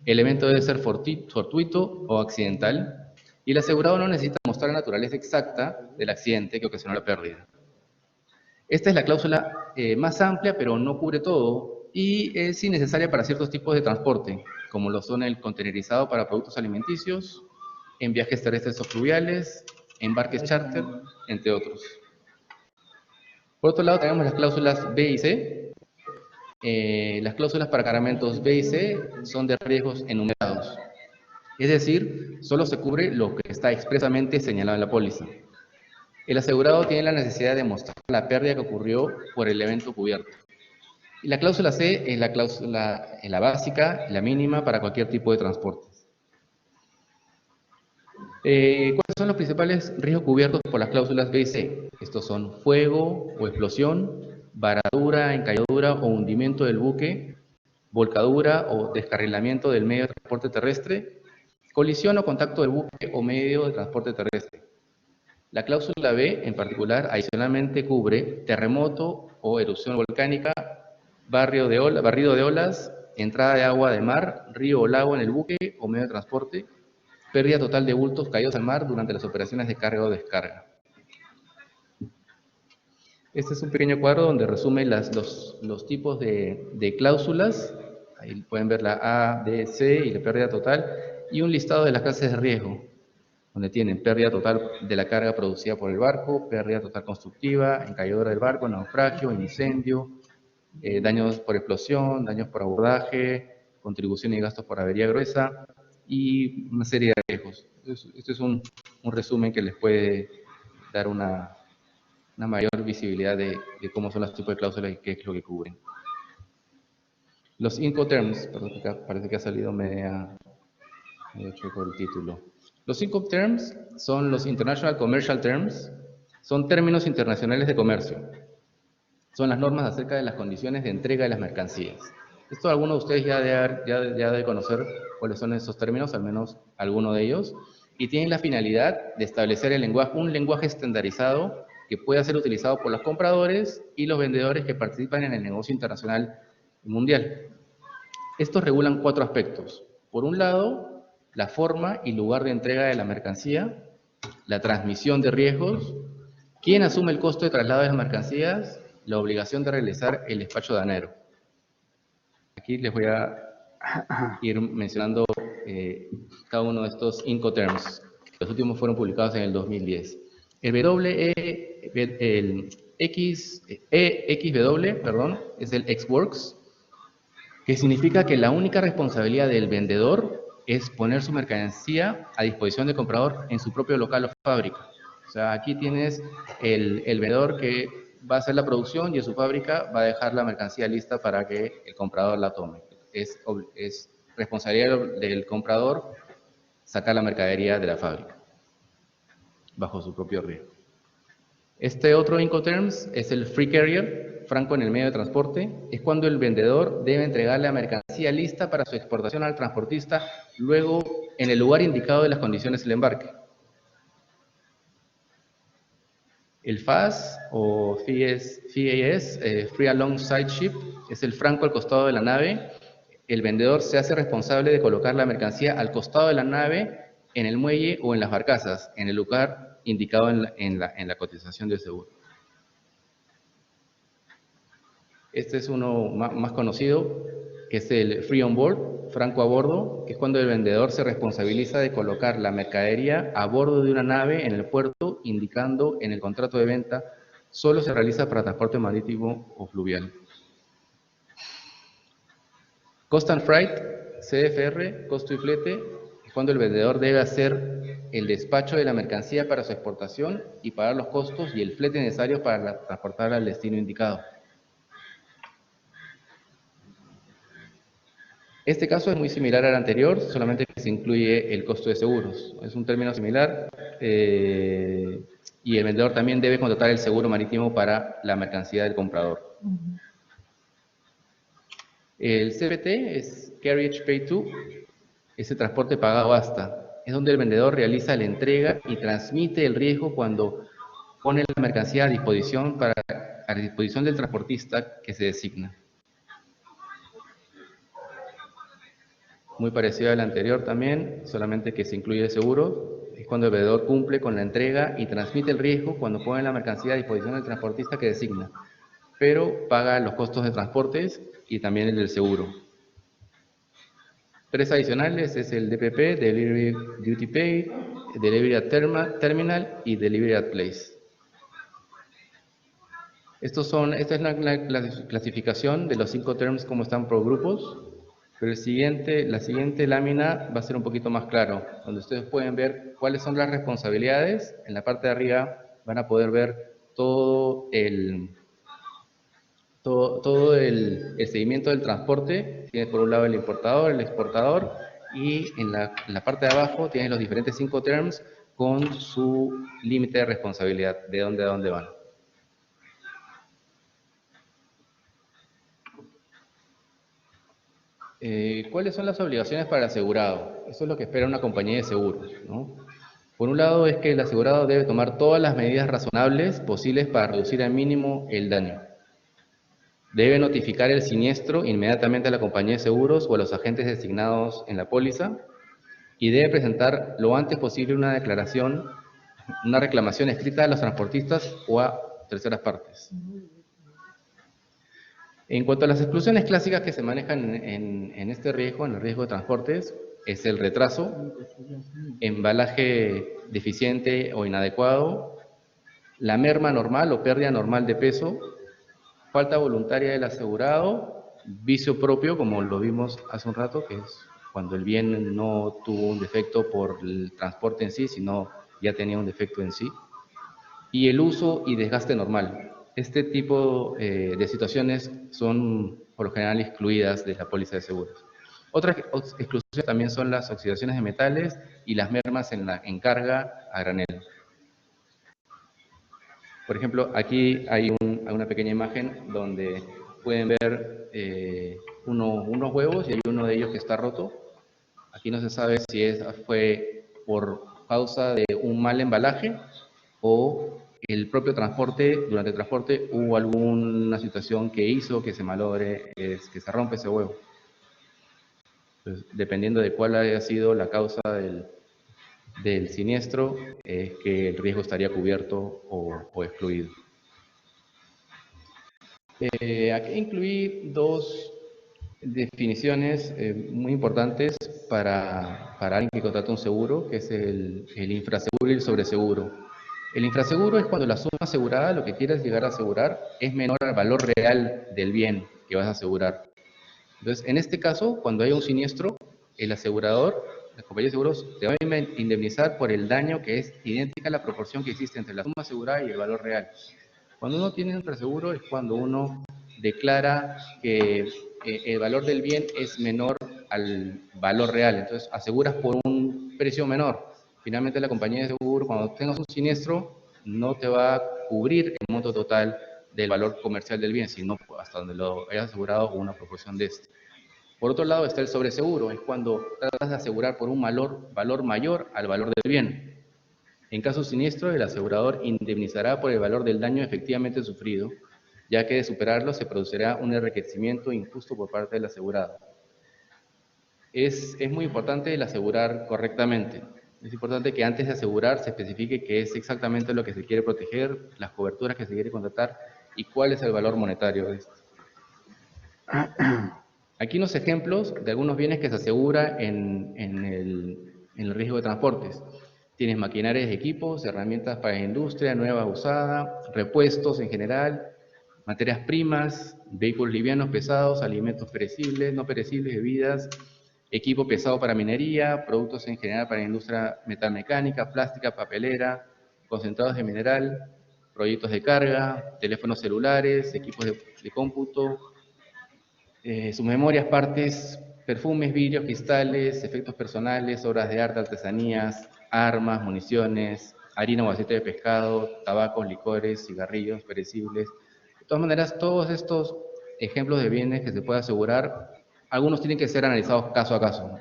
El evento debe ser fortuito o accidental, y el asegurado no necesita mostrar la naturaleza exacta del accidente que ocasionó la pérdida. Esta es la cláusula más amplia, pero no cubre todo, y es innecesaria para ciertos tipos de transporte, como lo son el contenerizado para productos alimenticios, en viajes terrestres o fluviales, embarques charter, entre otros. Por otro lado, tenemos las cláusulas B y C. Las cláusulas para cargamentos B y C son de riesgos enumerados. Es decir, solo se cubre lo que está expresamente señalado en la póliza. El asegurado tiene la necesidad de mostrar la pérdida que ocurrió por el evento cubierto. Y la cláusula C es la cláusula básica, la mínima para cualquier tipo de transporte. ¿Cuáles son los principales riesgos cubiertos por las cláusulas B y C? Estos son fuego o explosión, varadura, encalladura o hundimiento del buque, volcadura o descarrilamiento del medio de transporte terrestre, colisión o contacto del buque o medio de transporte terrestre. La cláusula B, en particular, adicionalmente cubre terremoto o erupción volcánica, barrido de olas, entrada de agua de mar, río o lago en el buque o medio de transporte, pérdida total de bultos caídos al mar durante las operaciones de carga o descarga. Este es un pequeño cuadro donde resume los tipos de cláusulas. Ahí pueden ver la A, D, C y la pérdida total, y un listado de las clases de riesgo, donde tienen pérdida total de la carga producida por el barco, pérdida total constructiva, encalladura del barco, naufragio, incendio, daños por explosión, daños por abordaje, contribución y gastos por avería gruesa, y una serie de riesgos. Este es un resumen que les puede dar una mayor visibilidad de cómo son los tipos de cláusulas y qué es lo que cubren. Los Incoterms, perdón, parece que ha salido medio chueco el título. Los Incoterms son los International Commercial Terms, son términos internacionales de comercio. Son las normas acerca de las condiciones de entrega de las mercancías. Esto algunos de ustedes ya deben conocer cuáles son esos términos, al menos alguno de ellos, y tienen la finalidad de establecer un lenguaje estandarizado que pueda ser utilizado por los compradores y los vendedores que participan en el negocio internacional y mundial. Estos regulan 4 aspectos. Por un lado, la forma y lugar de entrega de la mercancía, la transmisión de riesgos, quién asume el costo de traslado de las mercancías, la obligación de realizar el despacho aduanero. Aquí les voy a ir mencionando cada uno de estos Incoterms. Los últimos fueron publicados en el 2010. El EXW, es el ex-works, que significa que la única responsabilidad del vendedor es poner su mercancía a disposición del comprador en su propio local o fábrica. O sea, aquí tienes el vendedor que va a hacer la producción y en su fábrica va a dejar la mercancía lista para que el comprador la tome. Es responsabilidad del comprador sacar la mercadería de la fábrica bajo su propio riesgo. Este otro Incoterms es el free carrier, franco en el medio de transporte. Es cuando el vendedor debe entregar la mercancía lista para su exportación al transportista, luego en el lugar indicado de las condiciones del embarque. El FAS o FAS, Free Alongside Ship, es el franco al costado de la nave. El vendedor se hace responsable de colocar la mercancía al costado de la nave, en el muelle o en las barcazas, en el lugar indicado en la cotización del seguro. Este es uno más conocido, que es el Free On Board, franco a bordo, que es cuando el vendedor se responsabiliza de colocar la mercadería a bordo de una nave en el puerto, indicando en el contrato de venta, solo se realiza para transporte marítimo o fluvial. Cost and Freight, CFR, costo y flete, es cuando el vendedor debe hacer el despacho de la mercancía para su exportación y pagar los costos y el flete necesario para transportarla al destino indicado. Este caso es muy similar al anterior, solamente que se incluye el costo de seguros. Es un término similar y el vendedor también debe contratar el seguro marítimo para la mercancía del comprador. El CPT es Carriage Pay To, ese transporte pagado basta. Es donde el vendedor realiza la entrega y transmite el riesgo cuando pone la mercancía a disposición del transportista que se designa. Muy parecido al anterior también, solamente que se incluye el seguro. Es cuando el vendedor cumple con la entrega y transmite el riesgo cuando pone la mercancía a disposición del transportista que designa, pero paga los costos de transportes y también el del seguro. Tres adicionales es el DPP, Delivery Duty Paid, Delivery at Terminal y Delivery at Place. Esta es la clasificación de los 5 terms como están por grupos, pero la siguiente lámina va a ser un poquito más claro, donde ustedes pueden ver cuáles son las responsabilidades. En la parte de arriba van a poder ver todo el seguimiento del transporte. Tienes por un lado el importador, el exportador, y en la parte de abajo tienes los diferentes 5 terms con su límite de responsabilidad, de dónde a dónde van. ¿Cuáles son las obligaciones para el asegurado? Eso es lo que espera una compañía de seguros, ¿no? Por un lado es que el asegurado debe tomar todas las medidas razonables posibles para reducir al mínimo el daño. Debe notificar el siniestro inmediatamente a la compañía de seguros o a los agentes designados en la póliza y debe presentar lo antes posible una reclamación escrita a los transportistas o a terceras partes. En cuanto a las exclusiones clásicas que se manejan en este riesgo, en el riesgo de transportes, es el retraso, embalaje deficiente o inadecuado, la merma normal o pérdida normal de peso, falta voluntaria del asegurado, vicio propio, como lo vimos hace un rato, que es cuando el bien no tuvo un defecto por el transporte en sí, sino ya tenía un defecto en sí, y el uso y desgaste normal. Este tipo de situaciones son por lo general excluidas de la póliza de seguros. Otras exclusiones también son las oxidaciones de metales y las mermas en carga a granel. Por ejemplo, aquí hay una pequeña imagen donde pueden ver unos huevos y hay uno de ellos que está roto. Aquí no se sabe si fue por causa de un mal embalaje o durante el transporte hubo alguna situación que hizo que se malogre, que se rompe ese huevo. Entonces, dependiendo de cuál haya sido la causa del siniestro, es que el riesgo estaría cubierto o excluido. Aquí incluí dos definiciones muy importantes para alguien que contrata un seguro, que es el infraseguro y el sobreseguro. El infraseguro es cuando la suma asegurada, lo que quieras llegar a asegurar, es menor al valor real del bien que vas a asegurar. Entonces, en este caso, cuando hay un siniestro, el asegurador, la compañía de seguros, te va a indemnizar por el daño que es idéntica a la proporción que existe entre la suma asegurada y el valor real. Cuando uno tiene un infraseguro es cuando uno declara que el valor del bien es menor al valor real, entonces aseguras por un precio menor. Finalmente la compañía de seguro, cuando tengas un siniestro, no te va a cubrir el monto total del valor comercial del bien, sino hasta donde lo hayas asegurado una proporción de este. Por otro lado está el sobreseguro, es cuando tratas de asegurar por un valor mayor al valor del bien. En caso siniestro, el asegurador indemnizará por el valor del daño efectivamente sufrido, ya que de superarlo se producirá un enriquecimiento injusto por parte del asegurado. Es muy importante el asegurar correctamente. Es importante que antes de asegurar se especifique qué es exactamente lo que se quiere proteger, las coberturas que se quiere contratar y cuál es el valor monetario de esto. Aquí unos ejemplos de algunos bienes que se asegura en el riesgo de transportes. Tienes maquinarias y equipos, herramientas para la industria, nueva, usada, repuestos en general, materias primas, vehículos livianos, pesados, alimentos perecibles, no perecibles, bebidas, equipo pesado para minería, productos en general para la industria metalmecánica, plástica, papelera, concentrados de mineral, proyectos de carga, teléfonos celulares, equipos de cómputo, sus memorias, partes perfumes, vidrios, cristales, efectos personales, obras de arte, artesanías, armas, municiones, harina o aceite de pescado, tabacos, licores, cigarrillos, perecibles. De todas maneras, todos estos ejemplos de bienes que se puede asegurar, algunos tienen que ser analizados caso a caso.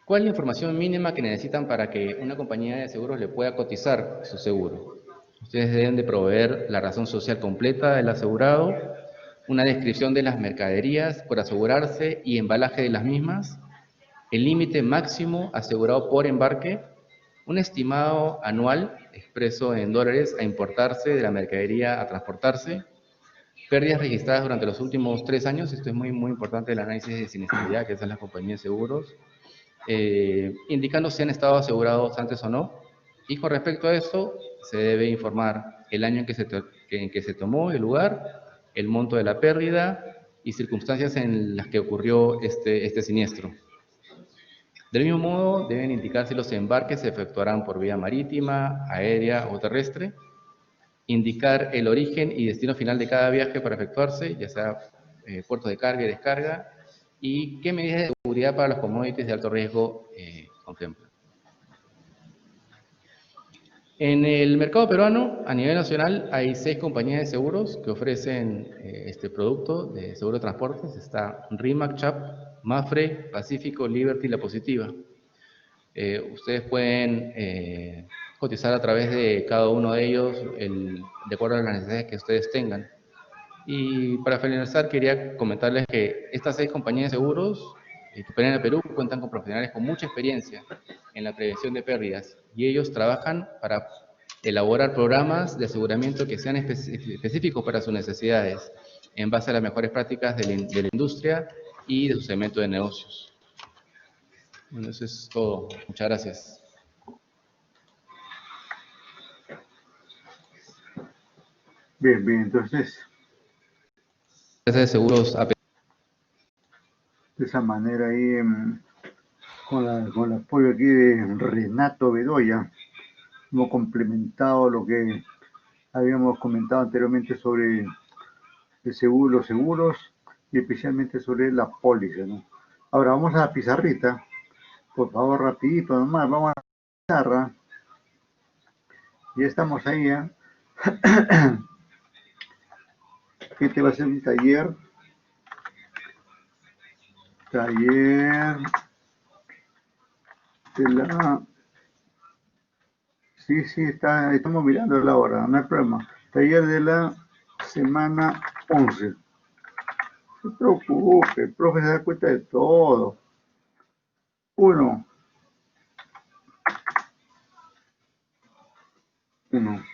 ¿Cuál es la información mínima que necesitan para que una compañía de seguros le pueda cotizar su seguro? Ustedes deben de proveer la razón social completa del asegurado, una descripción de las mercaderías por asegurarse y embalaje de las mismas, el límite máximo asegurado por embarque, un estimado anual expreso en dólares a importarse de la mercadería a transportarse, pérdidas registradas durante los últimos 3 años, esto es muy, muy importante el análisis de siniestralidad que hacen las compañías de seguros, indicando si han estado asegurados antes o no. Y con respecto a eso, se debe informar el año en que se tomó el lugar, el monto de la pérdida y circunstancias en las que ocurrió este siniestro. Del mismo modo, deben indicar si los embarques se efectuarán por vía marítima, aérea o terrestre, indicar el origen y destino final de cada viaje para efectuarse, ya sea puertos de carga y descarga, y qué medidas de seguridad para los commodities de alto riesgo contemplan. En el mercado peruano, a nivel nacional, hay 6 compañías de seguros que ofrecen este producto de seguro de transportes. Está RIMAC, CHAP, Mafre, Pacífico, Liberty y La Positiva. Ustedes pueden cotizar a través de cada uno de ellos de acuerdo a las necesidades que ustedes tengan. Y para finalizar, quería comentarles que estas 6 compañías de seguros que operan en el Perú cuentan con profesionales con mucha experiencia en la prevención de pérdidas y ellos trabajan para elaborar programas de aseguramiento que sean específicos para sus necesidades en base a las mejores prácticas de la industria y de su segmento de negocios. Bueno, eso es todo. Muchas gracias. Bien, bien, entonces, Gracias de seguros de esa manera ahí, con el apoyo aquí de Renato Bedoya, hemos complementado lo que habíamos comentado anteriormente sobre los seguros y especialmente sobre la póliza, ¿no? Ahora vamos a la pizarrita, por favor, rapidito nomás, vamos a la pizarra. Ya estamos ahí, ¿eh? Este va a ser un taller de la... Sí, sí, estamos mirando la hora, no hay problema. Taller de la semana 11. No se preocupe, el profe se da cuenta de todo. Uno. Uno.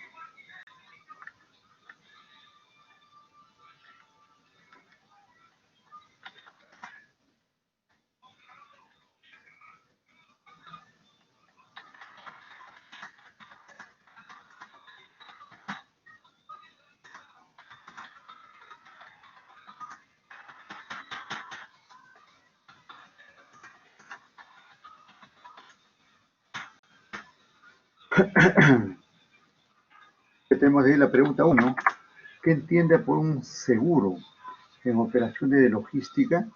Tenemos ahí la pregunta 1. ¿Qué entiende por un seguro en operaciones de logística?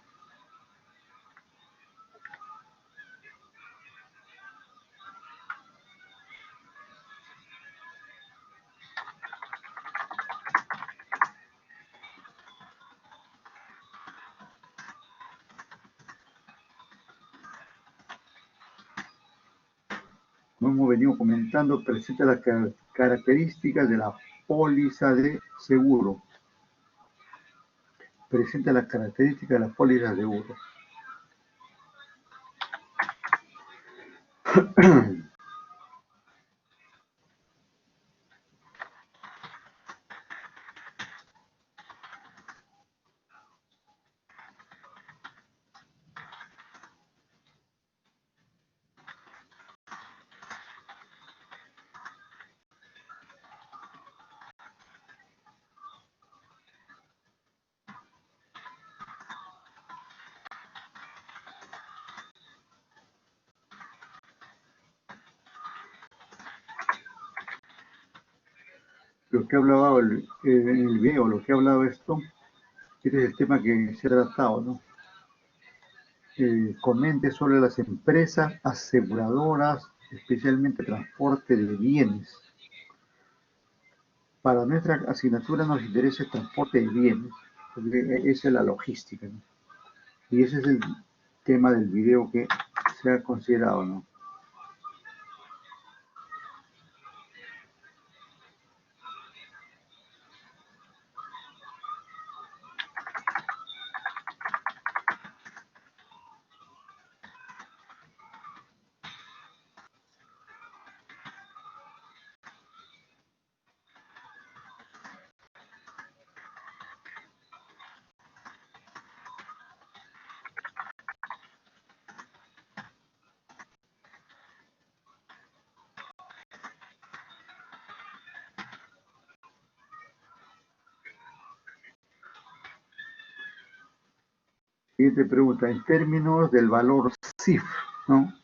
Como hemos venido comentando, presenta las características de la póliza de seguro. Presenta las características de la póliza de seguro. Lo que hablaba en el video, lo que ha hablado esto, Este es el tema que se ha tratado, ¿no? Comente sobre las empresas aseguradoras, especialmente transporte de bienes. Para nuestra asignatura nos interesa el transporte de bienes, porque esa es la logística, ¿no? Y ese es el tema del video que se ha considerado, ¿no? Siguiente pregunta, en términos del valor CIF, ¿no?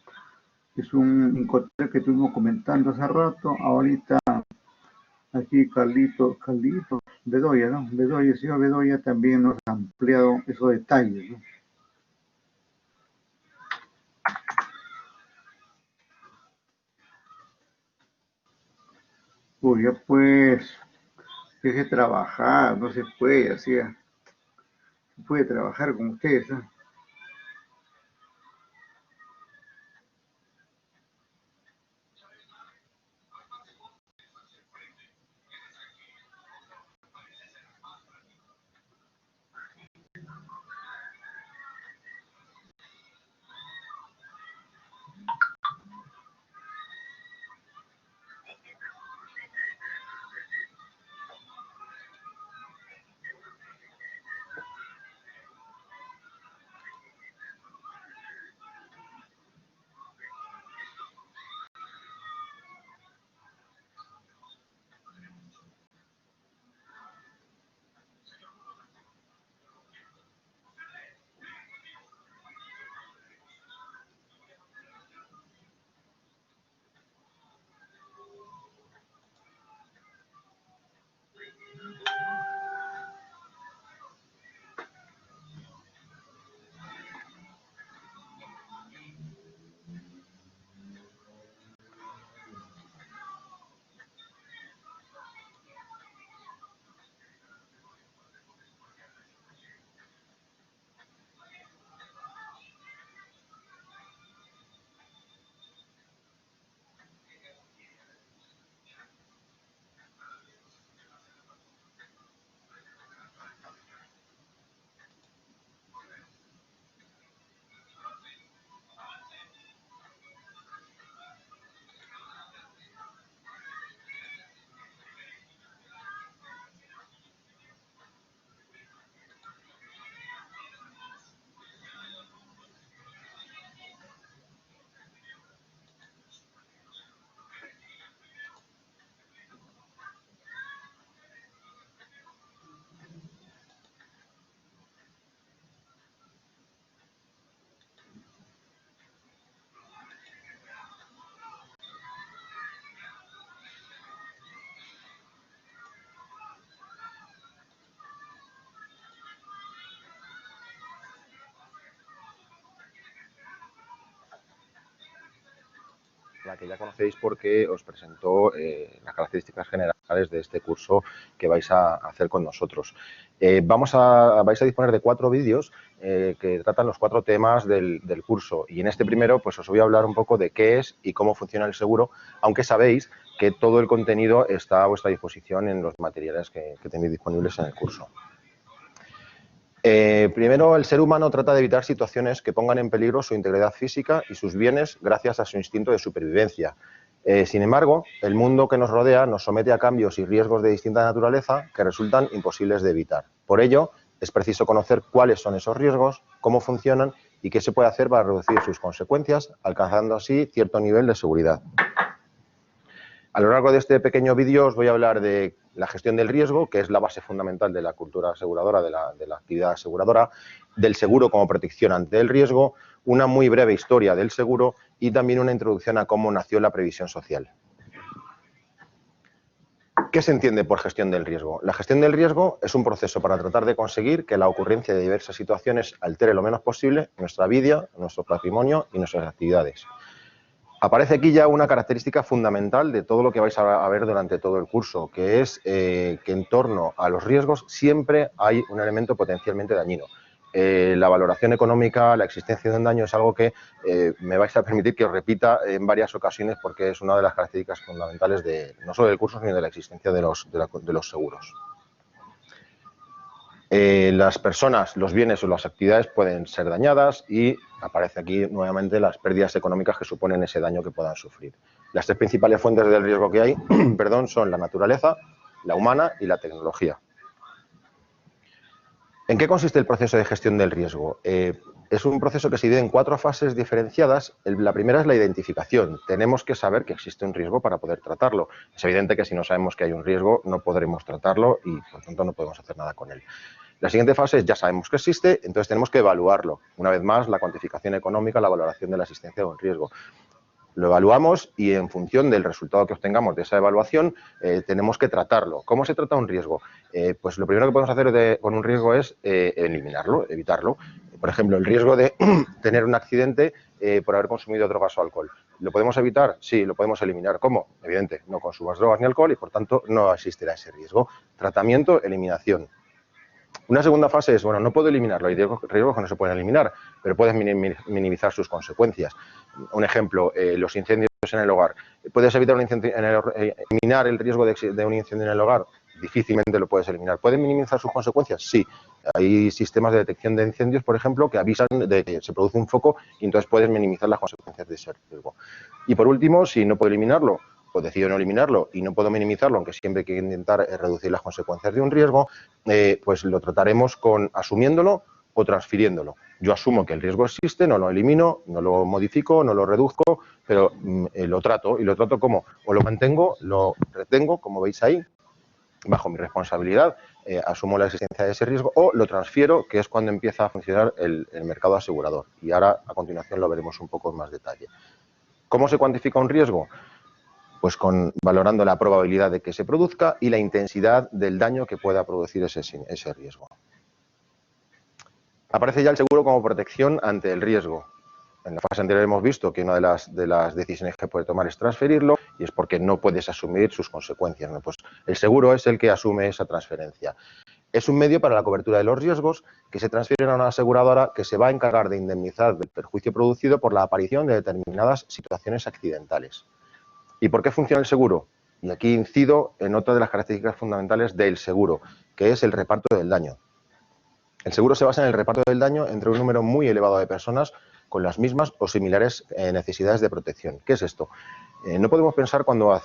Es un incoterm que estuvimos comentando hace rato. Ahorita aquí Carlitos Bedoya, ¿no? Bedoya, el señor Bedoya también nos ha ampliado esos detalles, ¿no? Uy, ya pues, deje de trabajar, no se puede, así, se puede trabajar con ustedes, ¿no? La que ya conocéis porque os presentó las características generales de este curso que vais a hacer con nosotros. Vais a disponer de 4 vídeos que tratan los 4 temas del curso, y en este primero pues os voy a hablar un poco de qué es y cómo funciona el seguro, aunque sabéis que todo el contenido está a vuestra disposición en los materiales que tenéis disponibles en el curso. Primero, el ser humano trata de evitar situaciones que pongan en peligro su integridad física y sus bienes gracias a su instinto de supervivencia. Sin embargo, el mundo que nos rodea nos somete a cambios y riesgos de distinta naturaleza que resultan imposibles de evitar. Por ello, es preciso conocer cuáles son esos riesgos, cómo funcionan y qué se puede hacer para reducir sus consecuencias, alcanzando así cierto nivel de seguridad. A lo largo de este pequeño vídeo os voy a hablar de la gestión del riesgo, que es la base fundamental de la cultura aseguradora, de la actividad aseguradora, del seguro como protección ante el riesgo, una muy breve historia del seguro y también una introducción a cómo nació la previsión social. ¿Qué se entiende por gestión del riesgo? La gestión del riesgo es un proceso para tratar de conseguir que la ocurrencia de diversas situaciones altere lo menos posible nuestra vida, nuestro patrimonio y nuestras actividades. Aparece aquí ya una característica fundamental de todo lo que vais a ver durante todo el curso, que es que en torno a los riesgos siempre hay un elemento potencialmente dañino. La valoración económica, la existencia de un daño es algo que me vais a permitir que os repita en varias ocasiones porque es una de las características fundamentales no solo del curso, sino de la existencia de los seguros. Las personas, los bienes o las actividades pueden ser dañadas y aparece aquí nuevamente las pérdidas económicas que suponen ese daño que puedan sufrir. Las tres principales fuentes del riesgo que hay son la naturaleza, la humana y la tecnología. ¿En qué consiste el proceso de gestión del riesgo? Es un proceso que se divide en 4 fases diferenciadas. La primera es la identificación. Tenemos que saber que existe un riesgo para poder tratarlo. Es evidente que si no sabemos que hay un riesgo no podremos tratarlo y por tanto no podemos hacer nada con él. La siguiente fase es ya sabemos que existe, entonces tenemos que evaluarlo. Una vez más, la cuantificación económica, la valoración de la existencia de un riesgo. Lo evaluamos y en función del resultado que obtengamos de esa evaluación tenemos que tratarlo. ¿Cómo se trata un riesgo? Pues lo primero que podemos hacer con un riesgo es eliminarlo, evitarlo. Por ejemplo, el riesgo de tener un accidente por haber consumido drogas o alcohol. ¿Lo podemos evitar? Sí, lo podemos eliminar. ¿Cómo? Evidente, no consumas drogas ni alcohol y por tanto no existirá ese riesgo. Tratamiento, eliminación. Una segunda fase es, bueno, no puedo eliminarlo, hay riesgos que no se pueden eliminar, pero puedes minimizar sus consecuencias. Un ejemplo, los incendios en el hogar. ¿Puedes evitar un incendio eliminar el riesgo de un incendio en el hogar? Difícilmente lo puedes eliminar. ¿Pueden minimizar sus consecuencias? Sí. Hay sistemas de detección de incendios, por ejemplo, que avisan de que se produce un foco y entonces puedes minimizar las consecuencias de ese riesgo. Y por último, si no puedo eliminarlo, pues decido no eliminarlo y no puedo minimizarlo, aunque siempre hay que intentar reducir las consecuencias de un riesgo, pues lo trataremos asumiéndolo o transfiriéndolo. Yo asumo que el riesgo existe, no lo elimino, no lo modifico, no lo reduzco, pero lo trato. ¿Y lo trato cómo? O lo mantengo, lo retengo, como veis ahí, bajo mi responsabilidad, asumo la existencia de ese riesgo, o lo transfiero, que es cuando empieza a funcionar el mercado asegurador. Y ahora, a continuación, lo veremos un poco en más detalle. ¿Cómo se cuantifica un riesgo? Pues valorando la probabilidad de que se produzca y la intensidad del daño que pueda producir ese riesgo. Aparece ya el seguro como protección ante el riesgo. En la fase anterior hemos visto que una de las decisiones que puede tomar es transferirlo y es porque no puedes asumir sus consecuencias, ¿no? Pues el seguro es el que asume esa transferencia. Es un medio para la cobertura de los riesgos que se transfieren a una aseguradora que se va a encargar de indemnizar del perjuicio producido por la aparición de determinadas situaciones accidentales. ¿Y por qué funciona el seguro? Y aquí incido en otra de las características fundamentales del seguro, que es el reparto del daño. El seguro se basa en el reparto del daño entre un número muy elevado de personas con las mismas o similares necesidades de protección. ¿Qué es esto? No podemos pensar cuando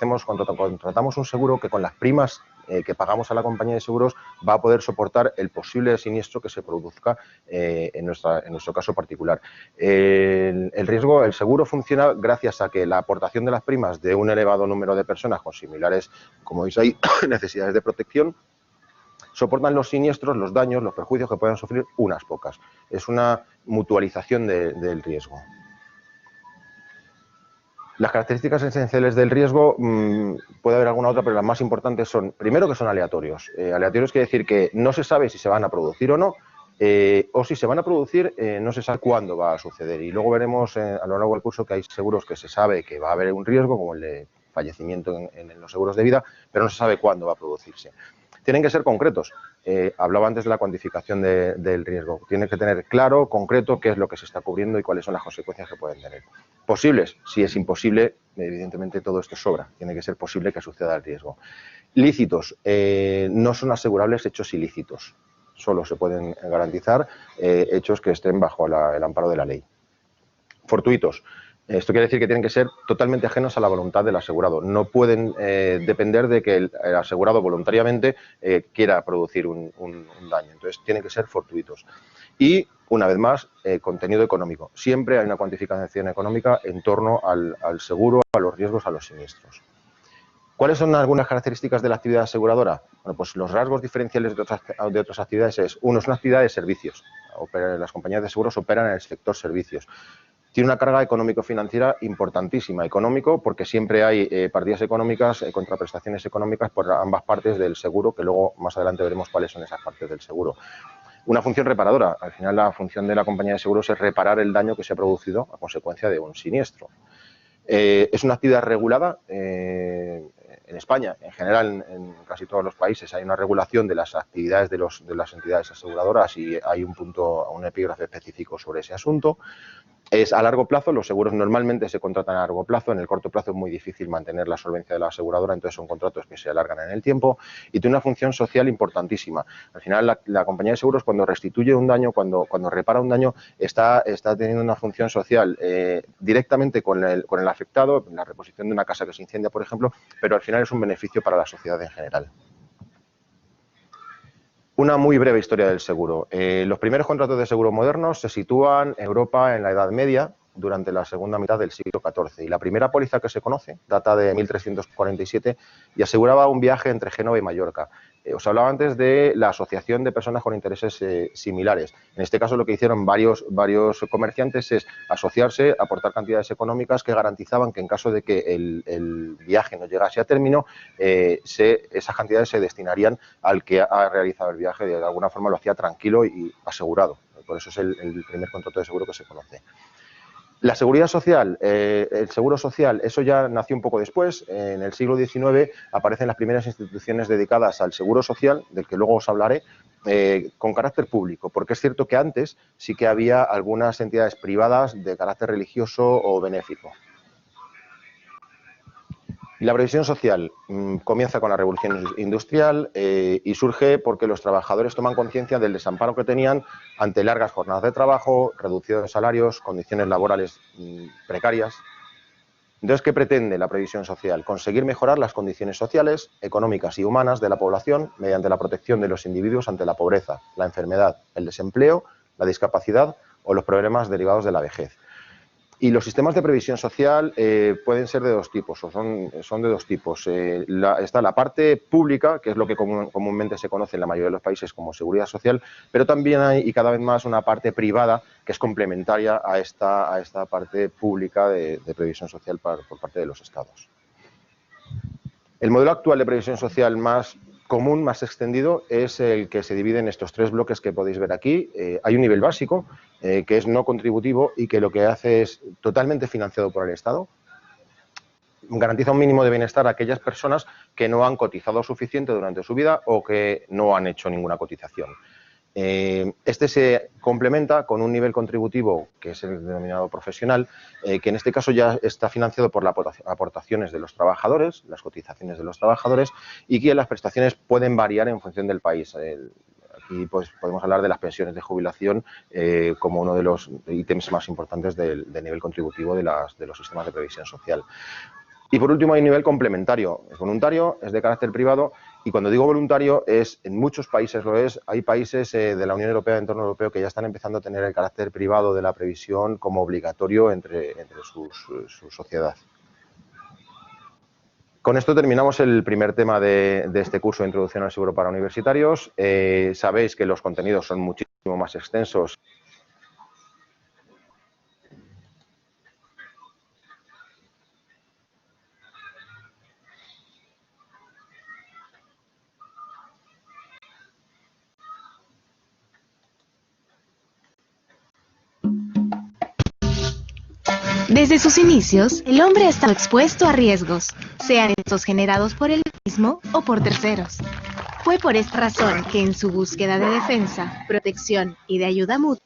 contratamos un seguro que con las primas que pagamos a la compañía de seguros va a poder soportar el posible siniestro que se produzca en nuestro caso particular. El seguro funciona gracias a que la aportación de las primas de un elevado número de personas con similares, como veis ahí, necesidades de protección, soportan los siniestros, los daños, los perjuicios que puedan sufrir unas pocas. Es una mutualización del riesgo. Las características esenciales del riesgo, puede haber alguna otra, pero las más importantes son, primero, que son aleatorios. Aleatorios quiere decir que no se sabe si se van a producir o no, o si se van a producir, no se sabe cuándo va a suceder. Y luego veremos a lo largo del curso que hay seguros que se sabe que va a haber un riesgo, como el de fallecimiento en los seguros de vida, pero no se sabe cuándo va a producirse. Tienen que ser concretos. Hablaba antes de la cuantificación del riesgo. Tiene que tener claro, concreto, qué es lo que se está cubriendo y cuáles son las consecuencias que pueden tener. Posibles. Si es imposible, evidentemente todo esto sobra. Tiene que ser posible que suceda el riesgo. Lícitos. No son asegurables hechos ilícitos. Solo se pueden garantizar hechos que estén bajo el amparo de la ley. Fortuitos. Esto quiere decir que tienen que ser totalmente ajenos a la voluntad del asegurado. No pueden depender de que el asegurado voluntariamente quiera producir un daño. Entonces, tienen que ser fortuitos. Y, una vez más, contenido económico. Siempre hay una cuantificación económica en torno al seguro, a los riesgos, a los siniestros. ¿Cuáles son algunas características de la actividad aseguradora? Bueno, pues los rasgos diferenciales de otras actividades es, uno, es una actividad de servicios. Las compañías de seguros operan en el sector servicios. tiene una carga económico-financiera importantísima. Económico porque siempre hay partidas económicas, contraprestaciones económicas por ambas partes del seguro, que luego más adelante veremos cuáles son esas partes del seguro. Una función reparadora. Al final la función de la compañía de seguros es reparar el daño que se ha producido a consecuencia de un siniestro. Es una actividad regulada. En España, en general, en casi todos los países, hay una regulación de las actividades de las entidades aseguradoras y hay un epígrafe específico sobre ese asunto. Es a largo plazo, los seguros normalmente se contratan a largo plazo, en el corto plazo es muy difícil mantener la solvencia de la aseguradora, entonces son contratos que se alargan en el tiempo y tiene una función social importantísima. Al final la compañía de seguros cuando restituye un daño, cuando repara un daño, está teniendo una función social directamente con el afectado, en la reposición de una casa que se incendia, por ejemplo, pero al final es un beneficio para la sociedad en general. Una muy breve historia del seguro. Los primeros contratos de seguro modernos se sitúan en Europa en la Edad Media, durante la segunda mitad del siglo XIV. Y la primera póliza que se conoce data de 1347 y aseguraba un viaje entre Génova y Mallorca. Os hablaba antes de la asociación de personas con intereses similares. En este caso lo que hicieron varios comerciantes es asociarse, aportar cantidades económicas que garantizaban que en caso de que el viaje no llegase a término, esas cantidades se destinarían al que ha realizado el viaje. De alguna forma lo hacía tranquilo y asegurado. Por eso es el primer contrato de seguro que se conoce. La seguridad social, el seguro social, eso ya nació un poco después. En el siglo XIX aparecen las primeras instituciones dedicadas al seguro social, del que luego os hablaré, con carácter público, porque es cierto que antes sí que había algunas entidades privadas de carácter religioso o benéfico. La previsión social comienza con la revolución industrial y surge porque los trabajadores toman conciencia del desamparo que tenían ante largas jornadas de trabajo, reducción de salarios, condiciones laborales precarias. Entonces, ¿qué pretende la previsión social? Conseguir mejorar las condiciones sociales, económicas y humanas de la población mediante la protección de los individuos ante la pobreza, la enfermedad, el desempleo, la discapacidad o los problemas derivados de la vejez. Y los sistemas de previsión social pueden ser de dos tipos, o son de dos tipos. Está la parte pública, que es lo que comúnmente se conoce en la mayoría de los países como seguridad social, pero también hay, y cada vez más, una parte privada que es complementaria a esta parte pública de previsión social por parte de los estados. El modelo actual de previsión social más común, más extendido, es el que se divide en estos tres bloques que podéis ver aquí. Hay un nivel básico, que es no contributivo y que lo que hace es totalmente financiado por el Estado. Garantiza un mínimo de bienestar a aquellas personas que no han cotizado suficiente durante su vida o que no han hecho ninguna cotización. Este se complementa con un nivel contributivo que es el denominado profesional, que en este caso ya está financiado por las aportaciones de los trabajadores, las cotizaciones de los trabajadores, y que las prestaciones pueden variar en función del país. Aquí pues, podemos hablar de las pensiones de jubilación como uno de los ítems más importantes del nivel contributivo de los sistemas de previsión social. Y por último hay un nivel complementario, es voluntario, es de carácter privado y cuando digo voluntario en muchos países lo es, hay países de la Unión Europea, del entorno europeo, que ya están empezando a tener el carácter privado de la previsión como obligatorio entre su sociedad. Con esto terminamos el primer tema de este curso de Introducción al Seguro para Universitarios. Sabéis que los contenidos son muchísimo más extensos. Desde sus inicios, el hombre ha estado expuesto a riesgos, sean estos generados por él mismo o por terceros. Fue por esta razón que en su búsqueda de defensa, protección y de ayuda mutua,